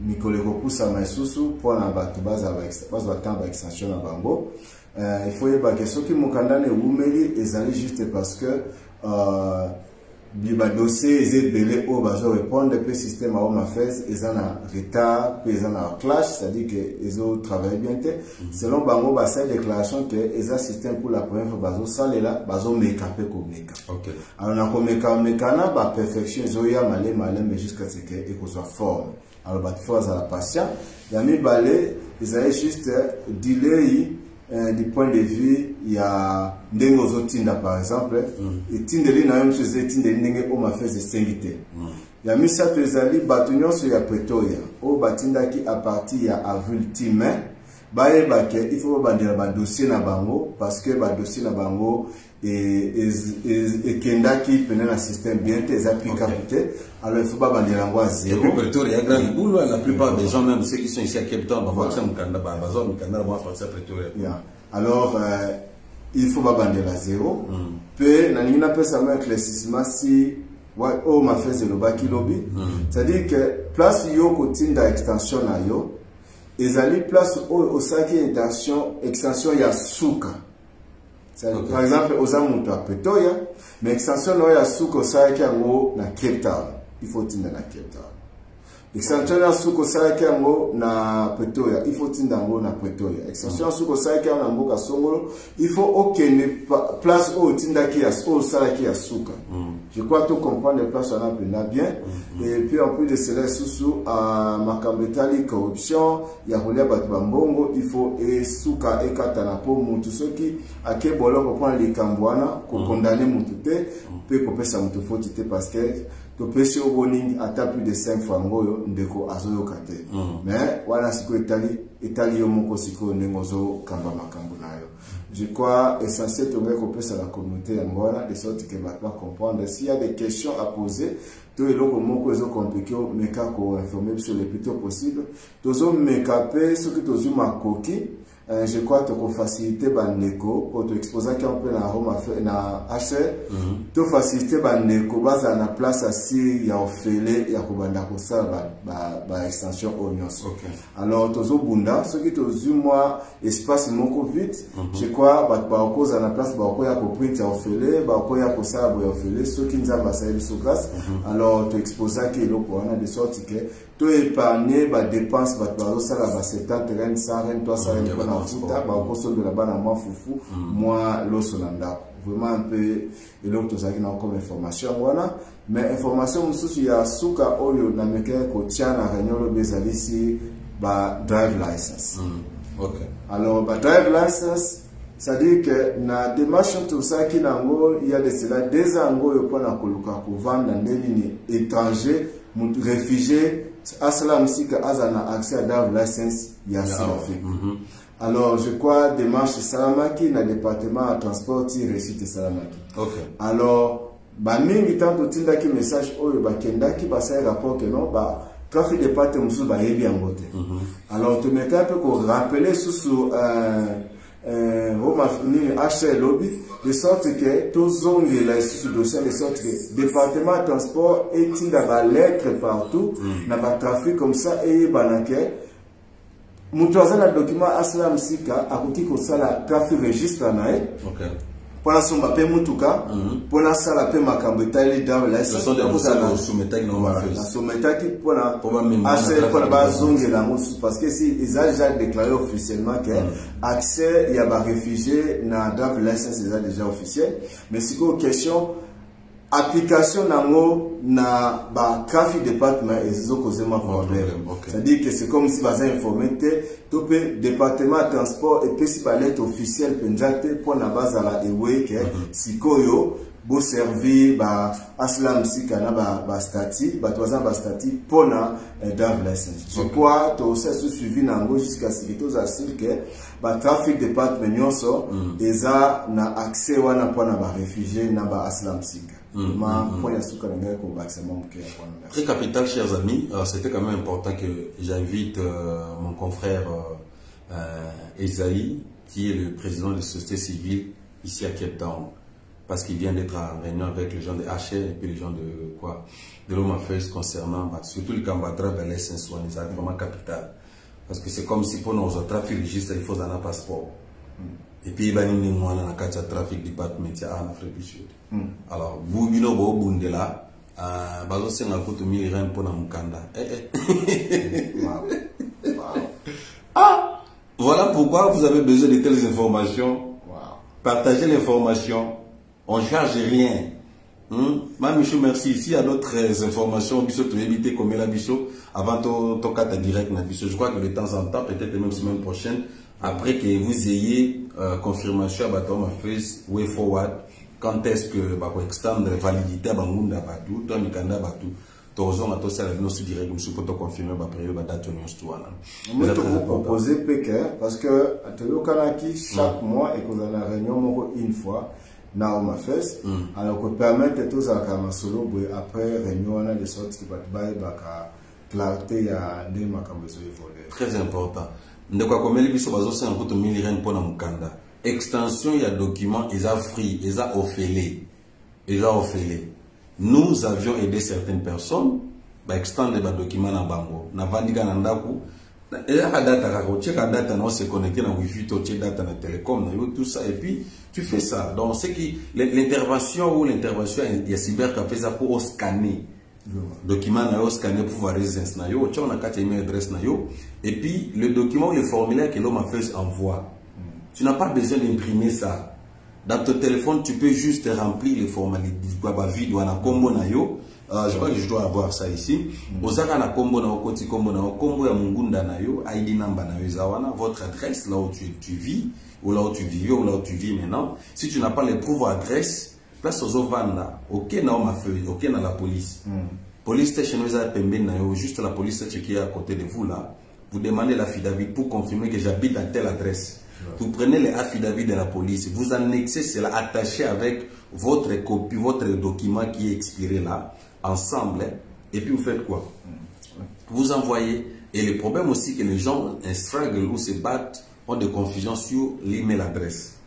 mikoleko kusa maisusu pour na batu baza ba extension na bango. Il faut y que ceux qui mukanda ne umeli ezali juste parce que biba dossier est belé au bazo répondre le système à Home Affairs ils en a retard puis ils en a clash, c'est-à-dire que ils ont travaillé bien selon bango ba cette déclaration que ils système pour la première fois bazo sale là bazo mekape ko meka. OK. Alors na ko meka na ba perfection zo ya malé mais jusqu'à ce que il soit forme. Alors ba faut à la patient ya mi balé ils avaient juste delay du point de vue il y a ndengo zotinda par exemple et tindeli na yom chose tindeli ndenge Home Affairs esengite ya misa tezali batunyo so ya Pretoria o batinda ki à partir ya avril time baye bake il faut bandela ba dossier na bango parce que ba dossier na bango et kenda qui pena na système bien tes applicabilité alors il faut pas bandela ngo à zéro. Et Pretoria grand boulot la plupart des gens même ceux qui sont ici à Cape Town ba voir mukanda ba bazon mukanda ba français Pretoria. Alors il faut pas bandela zéro. Peu na ningina pesa ma éclaircissement si Home Affairs le baki lobby. C'est-à-dire que place yo kotinda extension na yo ezali place au saki extension ya suka. Par exemple aux amuto a Pretoria mais extension no ya suka au saki yango na Cape Town. Il faut tinda na Cape Town. Extension ya suka au saki yango na Pretoria. Il faut tinda yango na Pretoria. Extension ya suka au saki yango na mboka Songolo. Il faut aucune place au tinda ki ya au saki ya suka. Je crois tout comprendre les places on a bien. Et puis en plus de cela, sous makambetali corruption, il y a relais batbambongo, il faut et souka et katana pour mutu soki ake bolo pour prendre les kambwana pour condamner mutu te peut couper sa mutu faute parce que to pesi au boning à plus de 5 fois ngoyo ndeko azoyo kate. Mais voilà ce que Italie yomoko siko nengozo kamba makambo nayo. Je crois essentiel de recompenser la communauté angolaise de sorte que maintenant comprendre s'il y a des questions à poser tout le monde qui est compliqué mais qu'on informer sur le plus tôt possible tous on mécapé ce que tous ma coquille je crois que pour faciliter baneko pour te exposer qu'un peu na Home Affairs na HR to faciliter baneko basa na place assis ya ofele ya kubanda ko ça ba extension onions. Alors tous bunda ce qui tous moi espace moko vite je crois ba cause na place ba ko ya ko print ya ofele ba ko ya ko ça ba ofele ce qui nous a passé sur place alors te exposer que le corona de sorte que to épargner ba dépenses ba ça la ba 70 rand 100 rand 300 rand futa ba koso de la bana moi foufou moi l'osonanda vraiment un peu et l'autre ça qui n'a comme information voilà mais information mususu ya suka oyo na meke ko tiana ranyolo bezali si ba drive license. OK. Alors ba drive license ça dit que na démarche tout ça qui nango il y a de cela des ango yo pona koluka ko vendre ndeni étranger réfugié asala musika azana accès à drive license ya Sud-Afrique. Alors, je crois démarche Salamaki dans le département de transport récite Salamaki. OK. Alors, mingi tanto tinda ki message oyo ba kenda ki ba sa rapport que non ba trafic de pâte musu ba yebi angote. Alors, tu mettais un peu pour rappeler sous Home Affairs lobby de sorte que tous ont les sous-dossiers de sorte que département de transport et tinda ba lettre partout na ba trafic comme ça et banake mutuaza na document asala msika akuti ko sala trafic registre na OK. Pour la somba pe mutuka pour la sala pe makambo etali dawe la so de la soumetaki na Home Affairs. La soumetaki pour la accès pour la bazonge la musu parce que si ils ont déjà déclaré officiellement que accès il y a ba réfugié na drive license déjà officiel mais si ko question application nango na ba traffic department et causement problème. C'est-à-dire que c'est comme si vous informé tout le département de transport et puis si pas lettre officielle pendjate pour na base à la ewe que sikoyo bo servir ba aslam sika na ba stati ba toza ba stati pour na drive license. Je crois to ça suivi nango jusqu'à ce que tous assurent que ba traffic department nyonso eza na accès wana pour na ba réfugiés na ba aslam sika. Très capital, chers amis, c'était quand même important que j'invite mon confrère Esaïe, qui est le président de la société civile ici à Cape Town, parce qu'il vient d'être en réunion avec les gens de HR et puis les gens de quoi, de l'Home Affairs concernant surtout le Cambatra vers l'essence, c'est vraiment capital, parce que c'est comme si pour nos trafic registre il faut un passeport. Et puis il va nous dire que trafic département en Afrique du Sud. Alors, vous bino bo bundela, bazo senga kutu 1000 rand pour na mukanda. Ah, voilà pourquoi vous avez besoin de telles informations. Partagez l'information. On ne charge rien. Michou, merci. S'il y a d'autres informations, Bisso, tu éviter comme la Bisso avant ton cas direct na Bisso. Je crois que de temps en temps, peut-être même semaine prochaine, après que vous ayez confirmation à Batom Face, way forward, quand est-ce que bah extendre validité à Bangunda Batou, toi Mikanda Batou, Tozon à toi c'est la notion directe, monsieur pour te confirmer bah période bah date on stuana. Moi je vous proposer PK parce que à Telo Kanaki chaque mois et qu'on a la réunion une fois na Home Affairs, alors que permettre tous à Kamasolo après réunion on a des sortes qui va bah clarté à des makambezo évoluer. Très important. Ndekwa komeli biso bazo c'est un coup de 1000 rand pour na mukanda. Extension, il y a document, ils ont free, ils ont offélé. Nous avions aidé certaines personnes, bah extendre les documents dans bango. Na vandiga nandaku, et la data, data, on se connecter dans wifi, data, na télécom, tout ça, et puis tu fais ça. Donc c'est qui l'intervention il y a cyber qui fait ça pour scanner. Document na scanner pour voir résidence na yo, on a quatre email adresse na yo, et puis le document, le formulaire que l'homme a fait envoie. Tu n'as pas besoin d'imprimer ça. Dans ton téléphone, tu peux juste remplir les formalités. Je crois que je dois avoir ça ici. Osaka na kombo na okoti kombo na kombo ya mungunda na yo, ID number na yo, votre adresse là où tu vis ou là où tu vivais ou là où tu vis maintenant. Si tu n'as pas les preuves adresse, place aux ovanda. OK na ma feuille, OK na la police. Police station na yo, juste la police qui est à côté de vous là. Vous demandez l'affidavit pour confirmer que j'habite à telle adresse. Vous prenez les affidavits de la police, vous annexez cela attaché avec votre copie, votre document qui est expiré là, ensemble, et puis vous faites quoi? Vous envoyez. Et le problème aussi que les gens struggle ou se battent ont des confusions sur l'email adresse.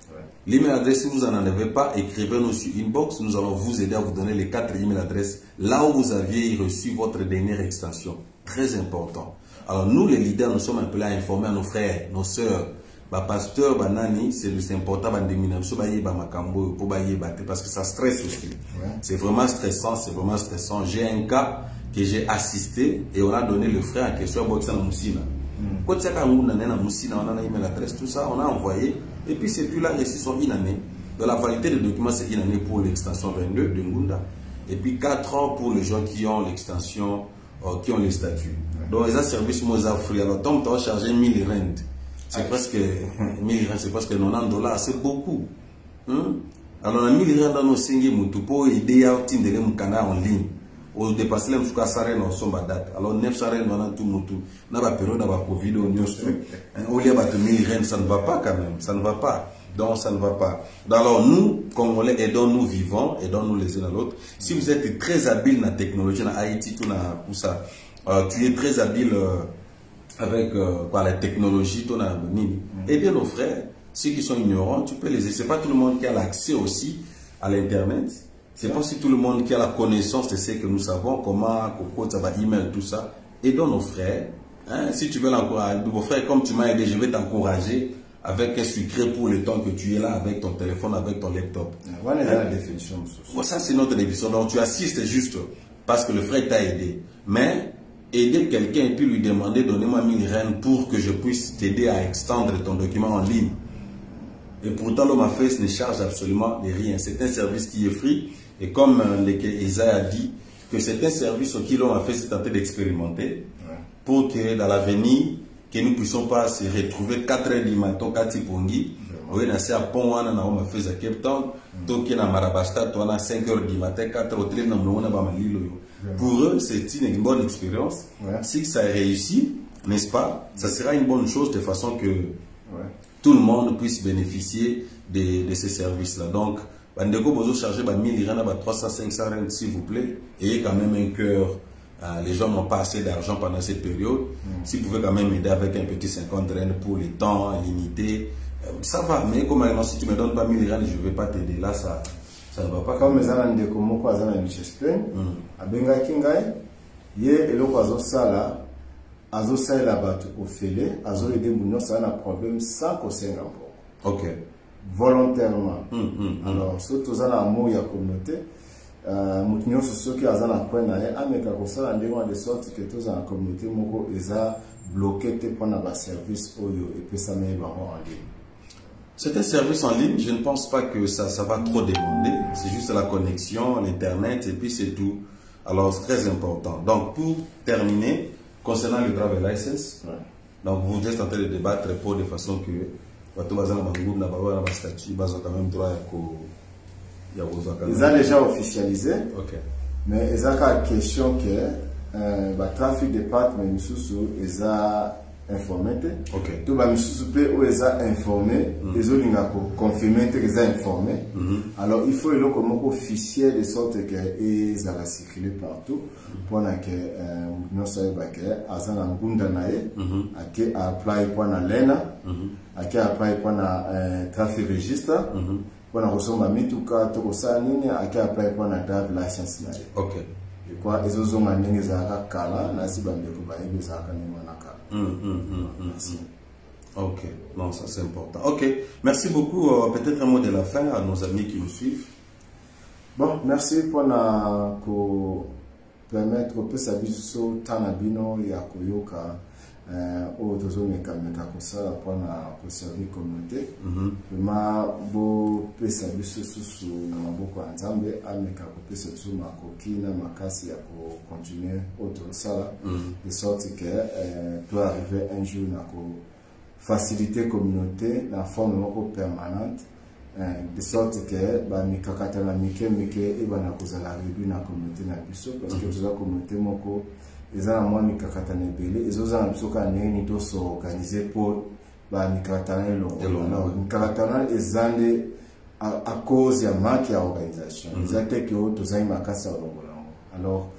L'email adresse, si vous n'en avez pas, écrivez-nous sur inbox, nous allons vous aider à vous donner les 4 email adresses là où vous aviez reçu votre dernière extension. Très important. Alors nous les leaders, nous sommes un peu là à informer à nos frères, nos sœurs, pasteur, banani, c'est important parce que ça stresse aussi. C'est vraiment stressant, J'ai un cas que j'ai assisté et on a donné le frère en question à Boxan Moussina. Quand on a email adresse, tout ça, on a envoyé. Et puis c'est plus là, les sont une année. De la validité des documents, c'est une année pour l'extension 22 de Ngunda. Et puis 4 ans pour les gens qui ont l'extension, qui ont les statuts. Donc les services Mozafri, alors tant que tu as chargé 1000 rand. C'est presque 1000 rand, c'est presque 90 $, c'est beaucoup. Alors, 1000 rand dans nos signes, pour aider à obtenir un canal en ligne. Au dépasser les moussoukas sarènes en sombre date. Alors, 9 sarènes dans tout moutou. Dans la période de la Covid, on y a au lieu de 1000 rand, ça ne va pas quand même. Ça ne va pas. Donc, ça ne va pas. Alors, nous, Congolais, aidons-nous vivants, aidons-nous les uns à l'autre. Si vous êtes très habile dans la technologie, dans Haïti, tout ça, tu es très habile. Avec la technologie, et bien nos frères, ceux qui sont ignorants, tu peux les aider. Ce n'est pas tout le monde qui a l'accès aussi à l'internet. Ce n'est pas aussi tout le monde qui a la connaissance de ce que nous savons, comment, email, tout ça. Aidons nos frères. Hein? Si tu veux l'encourager, mon frère, comme tu m'as aidé, je vais t'encourager avec un sucré pour le temps que tu es là avec ton téléphone, avec ton laptop. Voilà la définition. Ça, c'est notre définition. Donc, tu assistes juste parce que le frère t'a aidé. Mais aider quelqu'un et puis lui demander donnez-moi 1000 rand pour que je puisse t'aider à extendre ton document en ligne. Et pourtant, l'homme fait ne charge absolument de rien. C'est un service qui est free. Et comme Esaïe a dit, que c'est un service auquel l'homme fait s'est tenté d'expérimenter pour que dans l'avenir, que nous ne puissions pas se retrouver 4 heures du matin, 4 pongi. Oui, on a pont, on a fait à Cape Town. Donc, on a Marabasta, on a 5 heures du matin, 4 heures, on a pour eux, c'est une bonne expérience. Si ça réussit, n'est-ce pas, ça sera une bonne chose de façon que tout le monde puisse bénéficier de ces services-là. Donc, vous chargez 1000 rand, 300, 500 rand, s'il vous plaît. Ayez quand même un cœur. Les gens n'ont pas assez d'argent pendant cette période. Si vous pouvez quand même aider avec un petit 50 rand pour les temps limités, ça va. Mais comme si tu ne me donnes pas 1000 rand, je ne vais pas t'aider. Là, ça ne va pas. Comme les gens de Komoko, ils ont Michespin, à Bengakingai, hier, et l'autre Azosala, Azosala la batte au fêlé, Azosala des Bougnons, ça a un problème sans qu'on s'en ok. Volontairement. Alors, surtout dans l'amour de la communauté, nous sommes ceux qui ont un point d'ailleurs, mais quand ça a de sorte que tous dans la communauté, ils ont bloqué pour un service et puis ça met en ligne. C'est un service en ligne, je ne pense pas que ça va trop demander. C'est juste la connexion, l'internet et puis c'est tout. Alors c'est très important. Donc pour terminer, concernant le travel license, donc vous êtes en train de débattre pour de façon que ils ont déjà officialisé, mais ils ont la question que le trafic de pâtes, ils ont informé. Tout le monde ils ont informé, ils ont confirmé qu'ils ont informé. Alors il faut le comme officiel de sorte qu'ils ont circulé partout pour que nous soyons à Ngunda nae, à apply pour la Lena, à apply pour la trafic register, pour la ressource mituka, tout ça, à apply pour la drive license nae. Ok. Je crois qu'ils ont un nez à Kala, nasi bande kuba ebe za kanimana. Merci. Ok, non, ça c'est important. Ok, merci beaucoup. Peut-être un mot de la fin à nos amis qui nous suivent. Bon, merci pour permettre que ça puisse tanabino ya koyoka au dozomeka meka kosala pour servir communauté. Vraiment beau pesa biso susu na maboko ya Nzambe ameka ko pesa biso makoki na makasi ya ko continuer autre sala de sorte que peut arriver un jour na ko faciliter communauté na forme moko permanente de sorte que ba mikakata na mike e bana kozala réduit na communauté na biso parce que toute la communauté moko ils ont moins mikakata na belé ils ont biso ka neni to so organiser pour ba mikakata na lo mikakata na ezande à cause ya marque ya organisation ils ont que autres za makasa longolango alors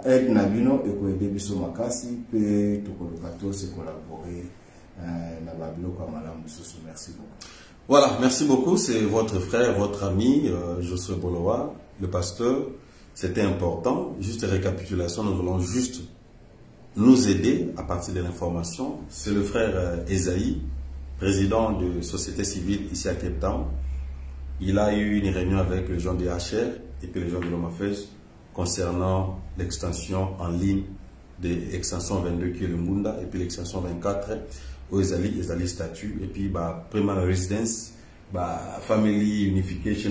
aide na bino et ko aider biso makasi pe to ko lokato se collaborer na ba biloko malamu susu. Merci beaucoup. Voilà, merci beaucoup, c'est votre frère, votre ami Josué Bolowa, le pasteur. C'était important. Juste récapitulation, nous voulons juste nous aider à partir de l'information. C'est le frère Esaïe, président de Société Civile ici à Cape Town. Il a eu une réunion avec les gens de HR et puis les gens de l'Omafes concernant l'extension en ligne de l'extension 22 qui est le Munda et puis l'extension 24 au Ezali statut et puis primary residence, family unification,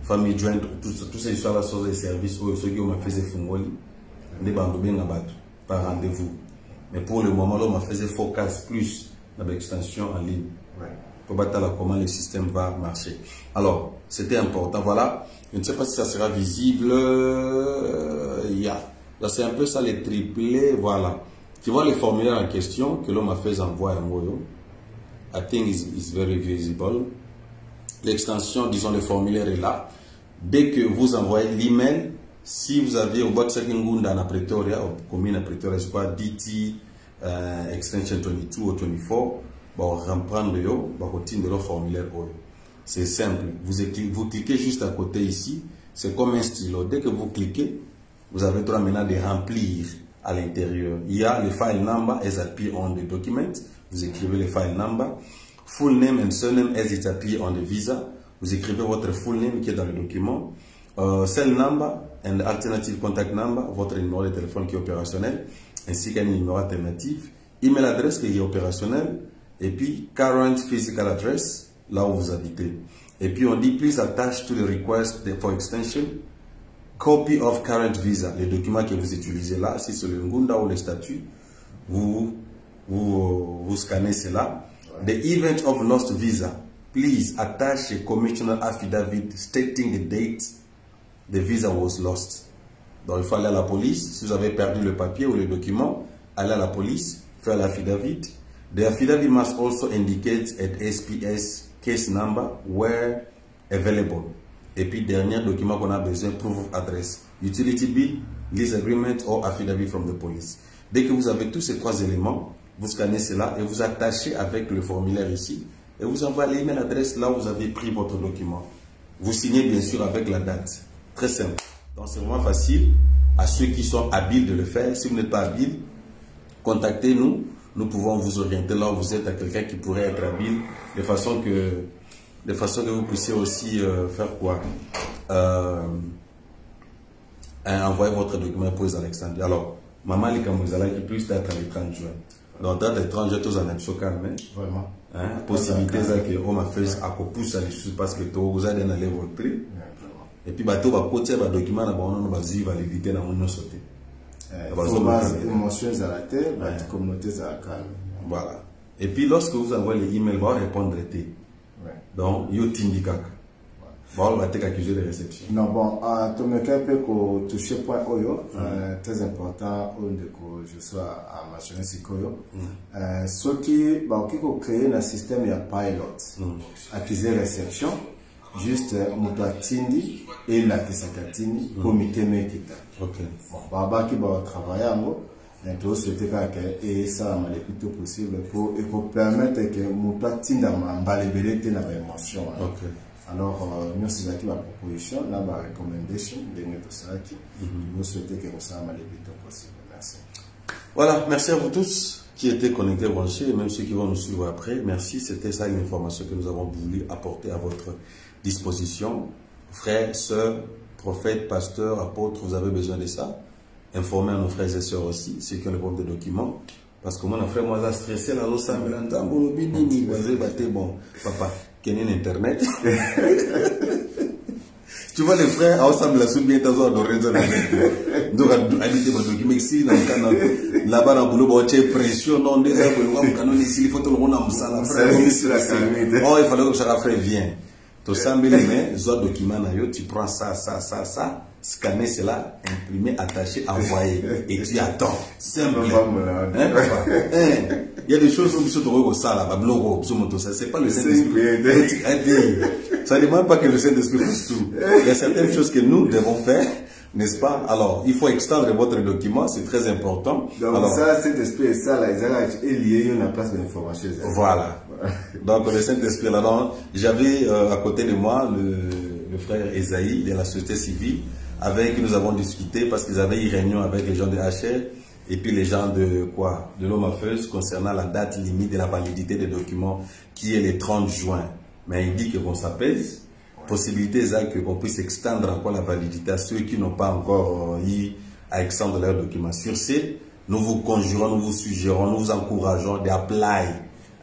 family joint, tout ces histoires là sont des services où ceux qui ont fait des fungoli, des bandes bien par rendez-vous. Mais pour le moment, on a fait des focus plus dans l'extension en ligne. Pour voir comment le système va marcher. Alors, c'était important. Voilà. Je ne sais pas si ça sera visible. Là, c'est un peu ça, les triplés. Voilà. Tu vois le formulaire en question que l'homme a fait envoyer à Moyo. I think it's very visible. L'extension, disons, le formulaire est là. Dès que vous envoyez l'email, si vous avez au bout de Ngunda à Pretoria, au commune à Pretoria, c'est quoi, DT extension 22 ou 24, bon, reprendre le formulaire. C'est simple. Vous cliquez juste à côté ici. C'est comme un stylo. Dès que vous cliquez, vous avez droit maintenant de remplir à l'intérieur. Il y a le file number as appear on the document. Vous écrivez le file number. Full name and surname as it appear on the visa. Vous écrivez votre full name qui est dans le document. Cell number and alternative contact number. Votre numéro de téléphone qui est opérationnel. Ainsi qu'un numéro alternatif. Email adresse qui est opérationnel. Et puis, current physical address, là où vous habitez. Et puis, on dit, please attach to the request for extension, copy of current visa, les documents que vous utilisez là, si c'est le Ngunda ou le statut, vous scannez cela. The event of lost visa, please attach a commissioner affidavit stating the date the visa was lost. Donc, il faut aller à la police. Si vous avez perdu le papier ou le document, allez à la police, faire l'affidavit. The affidavit must also indicate an SPS case number where available. Et puis, dernier document qu'on a besoin, proof of address, utility bill, lease agreement or affidavit from the police. Dès que vous avez tous ces trois éléments, vous scannez cela et vous attachez avec le formulaire ici et vous envoyez l'email adresse là où vous avez pris votre document. Vous signez bien sûr avec la date. Très simple. Donc, c'est vraiment facile à ceux qui sont habiles de le faire. Si vous n'êtes pas habile, contactez-nous. Nous pouvons vous orienter là où vous êtes à quelqu'un qui pourrait être habile de façon que vous puissiez aussi faire quoi, envoyer votre document pour les Alexandrie. Alors, maman les Kamuzala qui puisse être le 30 juin. Donc, dans les 30 juin, tous en émission calme. Vraiment. Possibilité que on m'a fait à pousse à l'issue parce que vous allez aller votre prix. Et puis, bateau va côté va document là, on va valider dans mon sauté. Émotions à la tête, communauté à la calme. Voilà. Et puis, lorsque vous envoyez les emails, vous répondre. Donc, yo tindikaka. Bon, on va être accusé de réception. Non, bon, tu me fais un peu toucher point oyo, très important, je sois à mentionner ce koyo. Ce qui, bah, qui créer un système de pilot, accusé réception, juste mutatindi et la kisakatini, comité mekita. Ok. Bon, bah, qui va travailler en gros. Nous souhaitons que ça soit le plus tôt possible pour permettre que nous puissions balébéler nos émotions. Alors, nous sommes là pour proposition, là, ma recommandation, nous souhaitons que ça soit le plus tôt possible. Merci. Voilà, merci à vous tous qui étaient connectés, branchés, et même ceux qui vont nous suivre après. Merci, c'était ça une information que nous avons voulu apporter à votre disposition. Frères, sœurs, prophètes, pasteurs, apôtres, vous avez besoin de ça. Informer à nos frères et sœurs aussi, ceux qui ont le problème de documents. Parce que mon frère, moi, j'ai stressé là, bon, papa, quel est Internet? Tu vois, les frères, ensemble, la soupe bien, t'as besoin de raison. Donc, habiter mon document ici, là-bas, dans le boulot, bon, tu es pression, non, déjà, il faut tout le monde en salle, frère. Oh, il fallait que chaque frère vienne. Tu sens bien, mais, document, tu prends ça, scanner cela, imprimer, attacher, envoyer. Et tu attends. Simple. Il y a des choses où tu te ça là, c'est pas le Saint-Esprit. Ça ne demande pas que le Saint-Esprit fasse tout. Il y a certaines choses que nous devons faire, n'est-ce pas? Alors, il faut extendre votre document, c'est très important. Donc, alors, ça, Saint-Esprit, ça là, il est lié à la place de l'information. Voilà. Donc, le Saint-Esprit là, j'avais à côté de moi le frère Esaïe de la société civile, avec qui nous avons discuté parce qu'ils avaient une réunion avec les gens de HR et puis les gens de quoi? De l'homme affeuse concernant la date limite de la validité des documents qui est le 30 juin. Mais il dit que bon, ça pèse. Possibilité exacte qu'on puisse extendre encore la validité à ceux qui n'ont pas encore eu à extendre leurs documents. Sur ce, nous vous conjurons, nous vous suggérons, nous vous encourageons d'apply.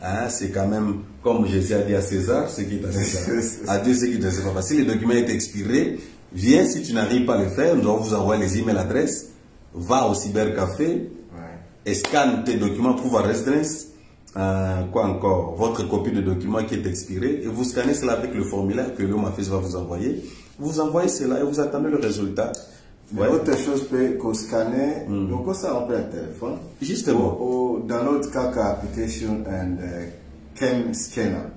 Hein, c'est quand même, comme Jésus a dit à César, ce qui est à César. À Dieu, ce qui est à César. Si le document est expiré, viens, si tu n'arrives pas à le faire, nous allons vous envoyer les emails adresses, va au cybercafé, et scanne tes documents pour voir residence, quoi encore, votre copie de document qui est expirée, et vous scannez cela avec le formulaire que l'homme affiche va vous envoyer. Vous envoyez cela et vous attendez le résultat. Ouais. Autre chose qu'on scanner, donc ça on peut le téléphone. Justement. Dans notre cas, application and cam scanner.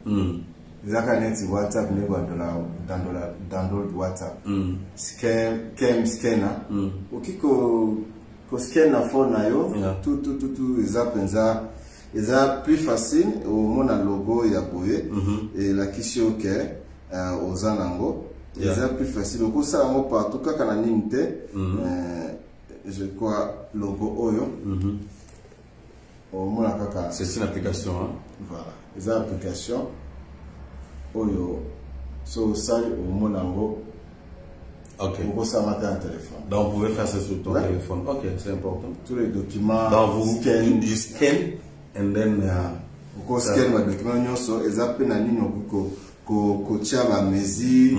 Zakaneti WhatsApp ni download WhatsApp. Cam scanner. Ukiko scanner phone na yo, tout eza plus facile au mona logo ya boye et la kisho ke ozanango. C'est plus facile. Donc, ça, partout, quand on a une je crois, logo Oyo. C'est une application. Hein? Voilà. C'est une application Oyo. So, ça, au Monango. Ok. Vous pouvez mettre un téléphone. Donc, vous pouvez faire ça sur ton téléphone. Ok, c'est important. Tous les documents. Donc, you scan and then Ko scan ba document nyonso ezape na nini ko tia ba mesure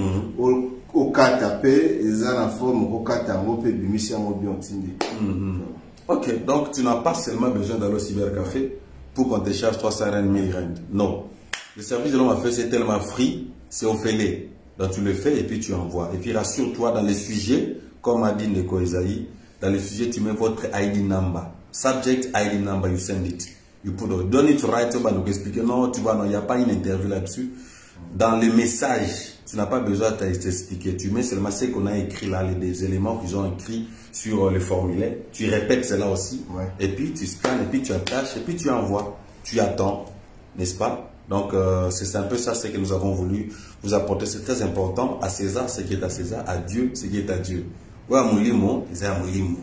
au katapé ezana forme ko kata ngo pe bimisi ngo bien tindi. OK, donc tu n'as pas seulement besoin d'aller au cybercafé pour qu'on te charge 300 000 rand. Non. Le service de l'homme à fait c'est tellement free, c'est offert. Donc tu le fais et puis tu envoies. Et puis rassure-toi dans les sujets, comme a dit Neko Esaïe, dans les sujets tu mets votre ID number. Subject ID number, you send it. You put it. Don't need to write, on va nous expliquer. Non, tu vois, non, il n'y a pas une interview là-dessus. Dans les messages, tu n'as pas besoin de t'expliquer. Tu mets seulement ce qu'on a écrit là, les éléments qu'ils ont écrits sur le formulaire. Tu répètes cela aussi. Ouais. Et puis tu scannes, et puis tu attaches, et puis tu envoies. Tu attends, n'est-ce pas? Donc c'est un peu ça ce que nous avons voulu vous apporter. C'est très important. À César, ce qui est à César. À Dieu, ce qui est à Dieu. Ouais, à Moulimo, c'est à Moulimo.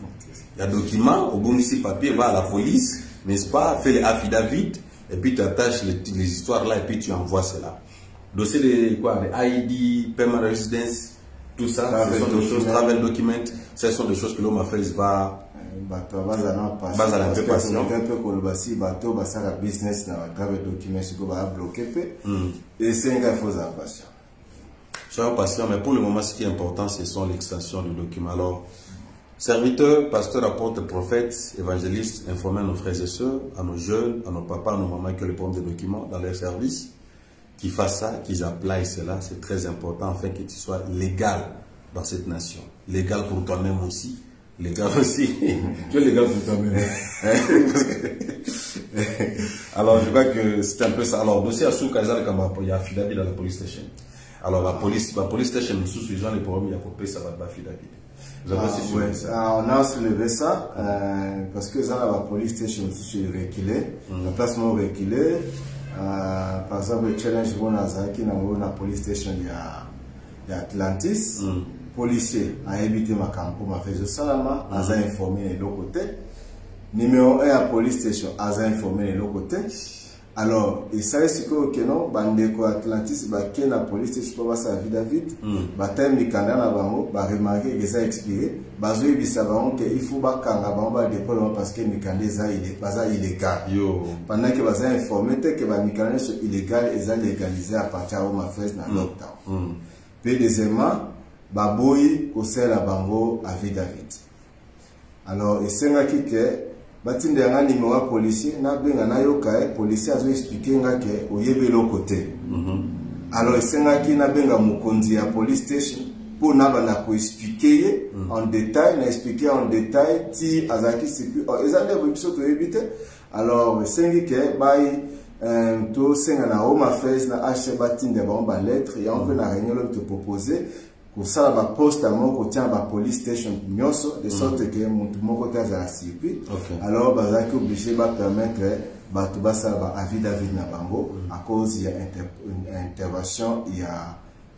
Il y a document, au bout de papier, va à la police, n'est-ce pas? Fais les affidavits, et puis tu attaches les histoires là, et puis tu envoies cela. Dossier de quoi? Les ID, paiement residence, tout ça, ce sont des choses, travel document, ce sont des choses que l'homme a fait, va. Base à la préparation. Un peu comme le bateau, la business, na travel document, c'est qu'on va bloquer, et c'est un gars faux à patient. Soyons patients, mais pour le moment, ce qui est important, ce sont l'extension du document. Alors, serviteurs, pasteurs, apôtres, prophètes, évangélistes, informez nos frères et sœurs, à nos jeunes, à nos papas, à nos mamans qui ont le problème des documents dans leur service, qu'ils fassent ça, qu'ils appliquent cela. C'est très important afin que tu sois légal dans cette nation. Légal pour toi-même aussi. Légal aussi. Tu es légal pour toi-même. Alors, je crois que c'est un peu ça. Alors, dossier à Soukazal, il y a affidavit dans la police station. Alors, la police station, nous sous-suivons les problèmes, il y a coupé ça va de affidavit. On a soulevé ça parce que dans la police station, nous reculé, la place nous reculé. Par exemple, le challenge qu'on a dans la police station, il y a Atlantis. Policier a évité ma campo, m'a fait salama, a informé de l'autre côté. Numéro 1 à police station, a informé de l'autre côté. Alors, et ça c'est que non, bandeko Atlantis, qui la police station pour sa vie David, thème de canada bango, remarquer que ça expiré, bazoui bisabango que il faut kanga bango dépôt parce que mikandeza il est pas illégal. Pendant que baza informé que mikandeza sont illégal et ça légalisé à partir de ma fête dans lockdown. Puis deuxièmement, baboyi au sel à bango à vie David. Alors, et c'est là que batinde nga numéro policier na benga na yoka policier azo expliquer nga ke oyebe lo côté. Alors senga ki na benga mukonzi ya police station pour na bana ko expliquer en détail, na expliquer en détail ti azaki sipi ezande biso to ebite. Alors sengi ke bay to senga na home affairs na ache batinde ba on ba lettre et on peut na réunion te proposer pour ça la poste à mon côté à la police station nyonso de sorte que mon côté à la circuit. Alors bazaki obligé va permettre batu basa ba avis David na bango à cause il y a une intervention il y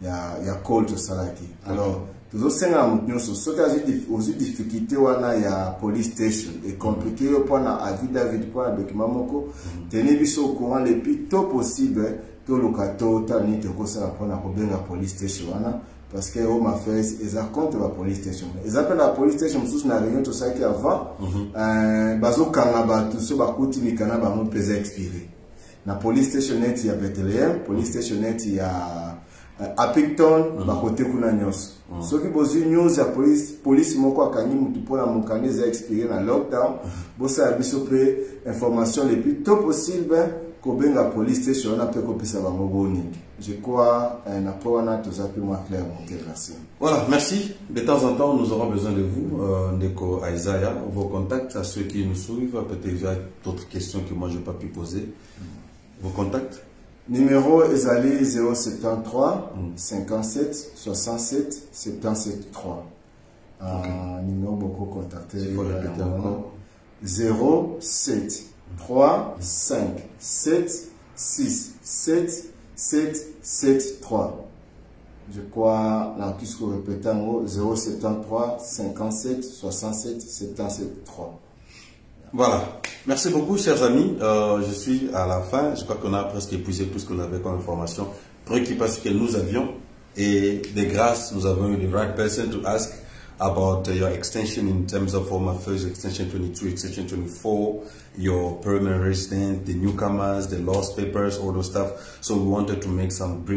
a call to salaki. Alors toujours senga nyonso ce cas aux difficultés wana ya police station est compliqué pour na avis David pour un document moko tenez biso au courant le plus tôt possible que le kato tani te ko ça pour na ko benga police station wana. Parce que Home Affairs ils contre la police station. Ils appellent la police station sous na réunion tout ça qui avant bazo kanga tout ce bakuti mikana ba mon pesa expiré. Na police station net ya Bethlehem, police station net ya Appington ba côté kuna nyos. Ce qui bozi news ya police moko akanyi mutu pona mukane za expiré na lockdown, bosa biso pe information le plus tôt possible la police station on a peu copisa ba moboni. Je crois na pona tout ça plus moins clair mon. Voilà, merci. De temps en temps, nous aurons besoin de vous, Neko Isaiah, vos contacts à ceux qui nous suivent, peut-être d'autres questions que moi je n'ai pas pu poser. Vos contacts? Numéro est 073 57 67 77 3. Numéro beaucoup contacté. Il faut répéter encore. 07 3 5 7 6 7 7 7 3. Je crois, là, tout ce que vous répétez en haut, 073 57 67 77 3. Voilà. Merci beaucoup, chers amis. Je suis à la fin. Je crois qu'on a presque épuisé tout ce qu'on avait comme information. Préoccupation que nous avions. Et de grâce, nous avons eu the right person to ask about your extension in terms of Home Affairs, extension 22, extension 24, your permanent resident, the newcomers, the lost papers, all those stuff. So we wanted to bring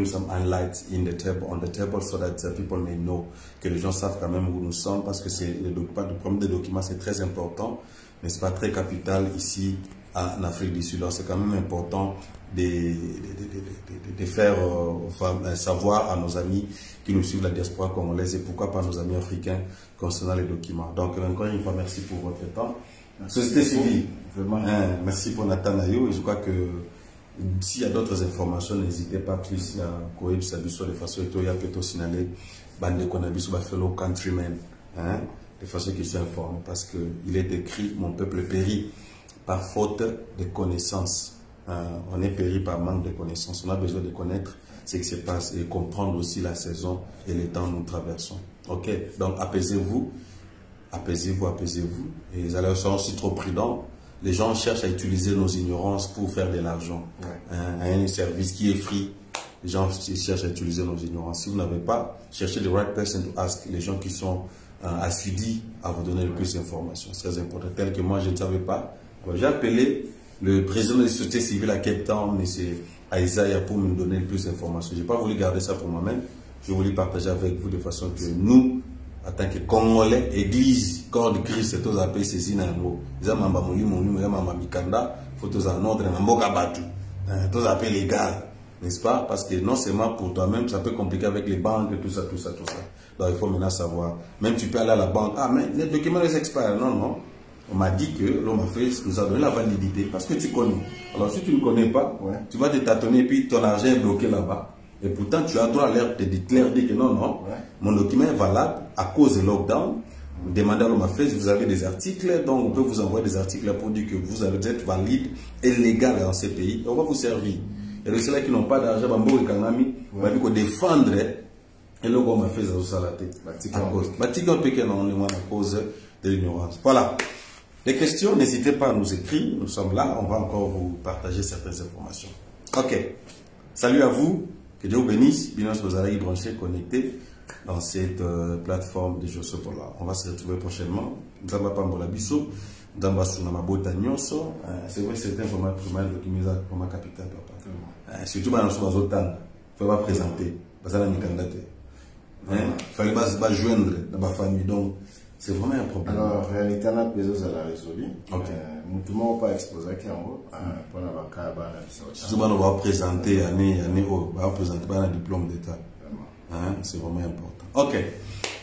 some highlights on the table so that people may know, que les gens savent quand même où nous sommes, parce que le problème des documents c'est très important, n'est-ce pas, très capital ici en Afrique du Sud. Donc c'est quand même important de faire savoir à nos amis qui nous suivent la diaspora congolaise et pourquoi pas nos amis africains concernant les documents. Donc encore une fois, merci pour votre temps. Société civile, merci pour Nathan Ayo. Et je crois que s'il y a d'autres informations, n'hésitez pas plus à Koeb Sabiso de façon que tu peux signaler bande Konabiso fellow countrymen, de façon qu'ils soient informés, parce que il est écrit mon peuple périt par faute de connaissances. On est péri par manque de connaissances. On a besoin de connaître ce qui se passe et comprendre aussi la saison et les temps que nous traversons. Ok, donc apaisez-vous, apaisez-vous, apaisez-vous. Et les allers sont aussi trop prudents. Les gens cherchent à utiliser nos ignorances pour faire de l'argent. Un service qui est free, les gens cherchent à utiliser nos ignorances. Si vous n'avez pas, cherchez the right person to ask. Les gens qui sont assidus à vous donner le plus d'informations. C'est très important. Tel que moi, je ne savais pas. J'ai appelé le président de la société civile à Cape Town, M. Isaiah, pour me donner le plus d'informations. Je n'ai pas voulu garder ça pour moi-même. Je voulais partager avec vous de façon que nous, en tant que Congolais, Église, corps de Christ, c'est tous appelés ceci dans le mot. Ils ont Mikanda, faut tous en ordre, tous appelés légal, n'est-ce pas? Parce que non seulement pour toi-même, ça peut compliquer avec les banques, tout ça. Donc il faut maintenant savoir. Même tu peux aller à la banque, ah mais les documents les expirent. Non. On m'a dit que l'homme a fait, nous a donné la validité parce que tu connais. Alors si tu ne connais pas, tu vas te tâtonner et puis ton argent est bloqué là-bas. Et pourtant tu as droit à l'air de dire que non, mon document est valable à cause de lockdown. Demandez à l'homme a fait, vous avez des articles, donc on peut vous envoyer des articles pour dire que vous allez être valide et légal dans ces pays. On va vous servir. Et ceux-là qui n'ont pas d'argent, on va défendre et l'homme a fait ça à la tête. À cause de l'ignorance. Voilà. Les questions, n'hésitez pas à nous écrire. Nous sommes là. On va encore vous partager certaines informations. Ok. Salut à vous. Que Dieu vous bénisse. Bien sûr, vous allez y brancher, connecter dans cette plateforme de Josso Pola. On va se retrouver prochainement. Nous allons pas la biso. Nous allons sur ma boîte à Nyonso. C'est vrai, c'est un format primaire qui met à format capital, papa. Surtout dans nos autres temps. Il faut pas présenter. Parce que là, il fallait pas joindre dans ma famille. Donc, c'est vraiment un problème. Alors, en réalité, on a besoin de la résoudre. Nous ne pouvons pas exposer pour on va présenter on va présenter un diplôme d'État. C'est vraiment important. Ok.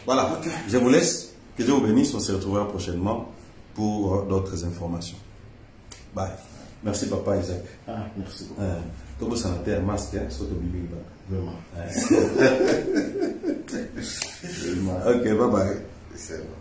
Voilà. Je vous laisse. Que Dieu vous bénisse. On se retrouvera prochainement pour d'autres informations. Bye. Merci, papa Isaac. Merci beaucoup. Comme ça, on a un masque, surtout Bibi. Vraiment. Ok, bye bye. C'est bon.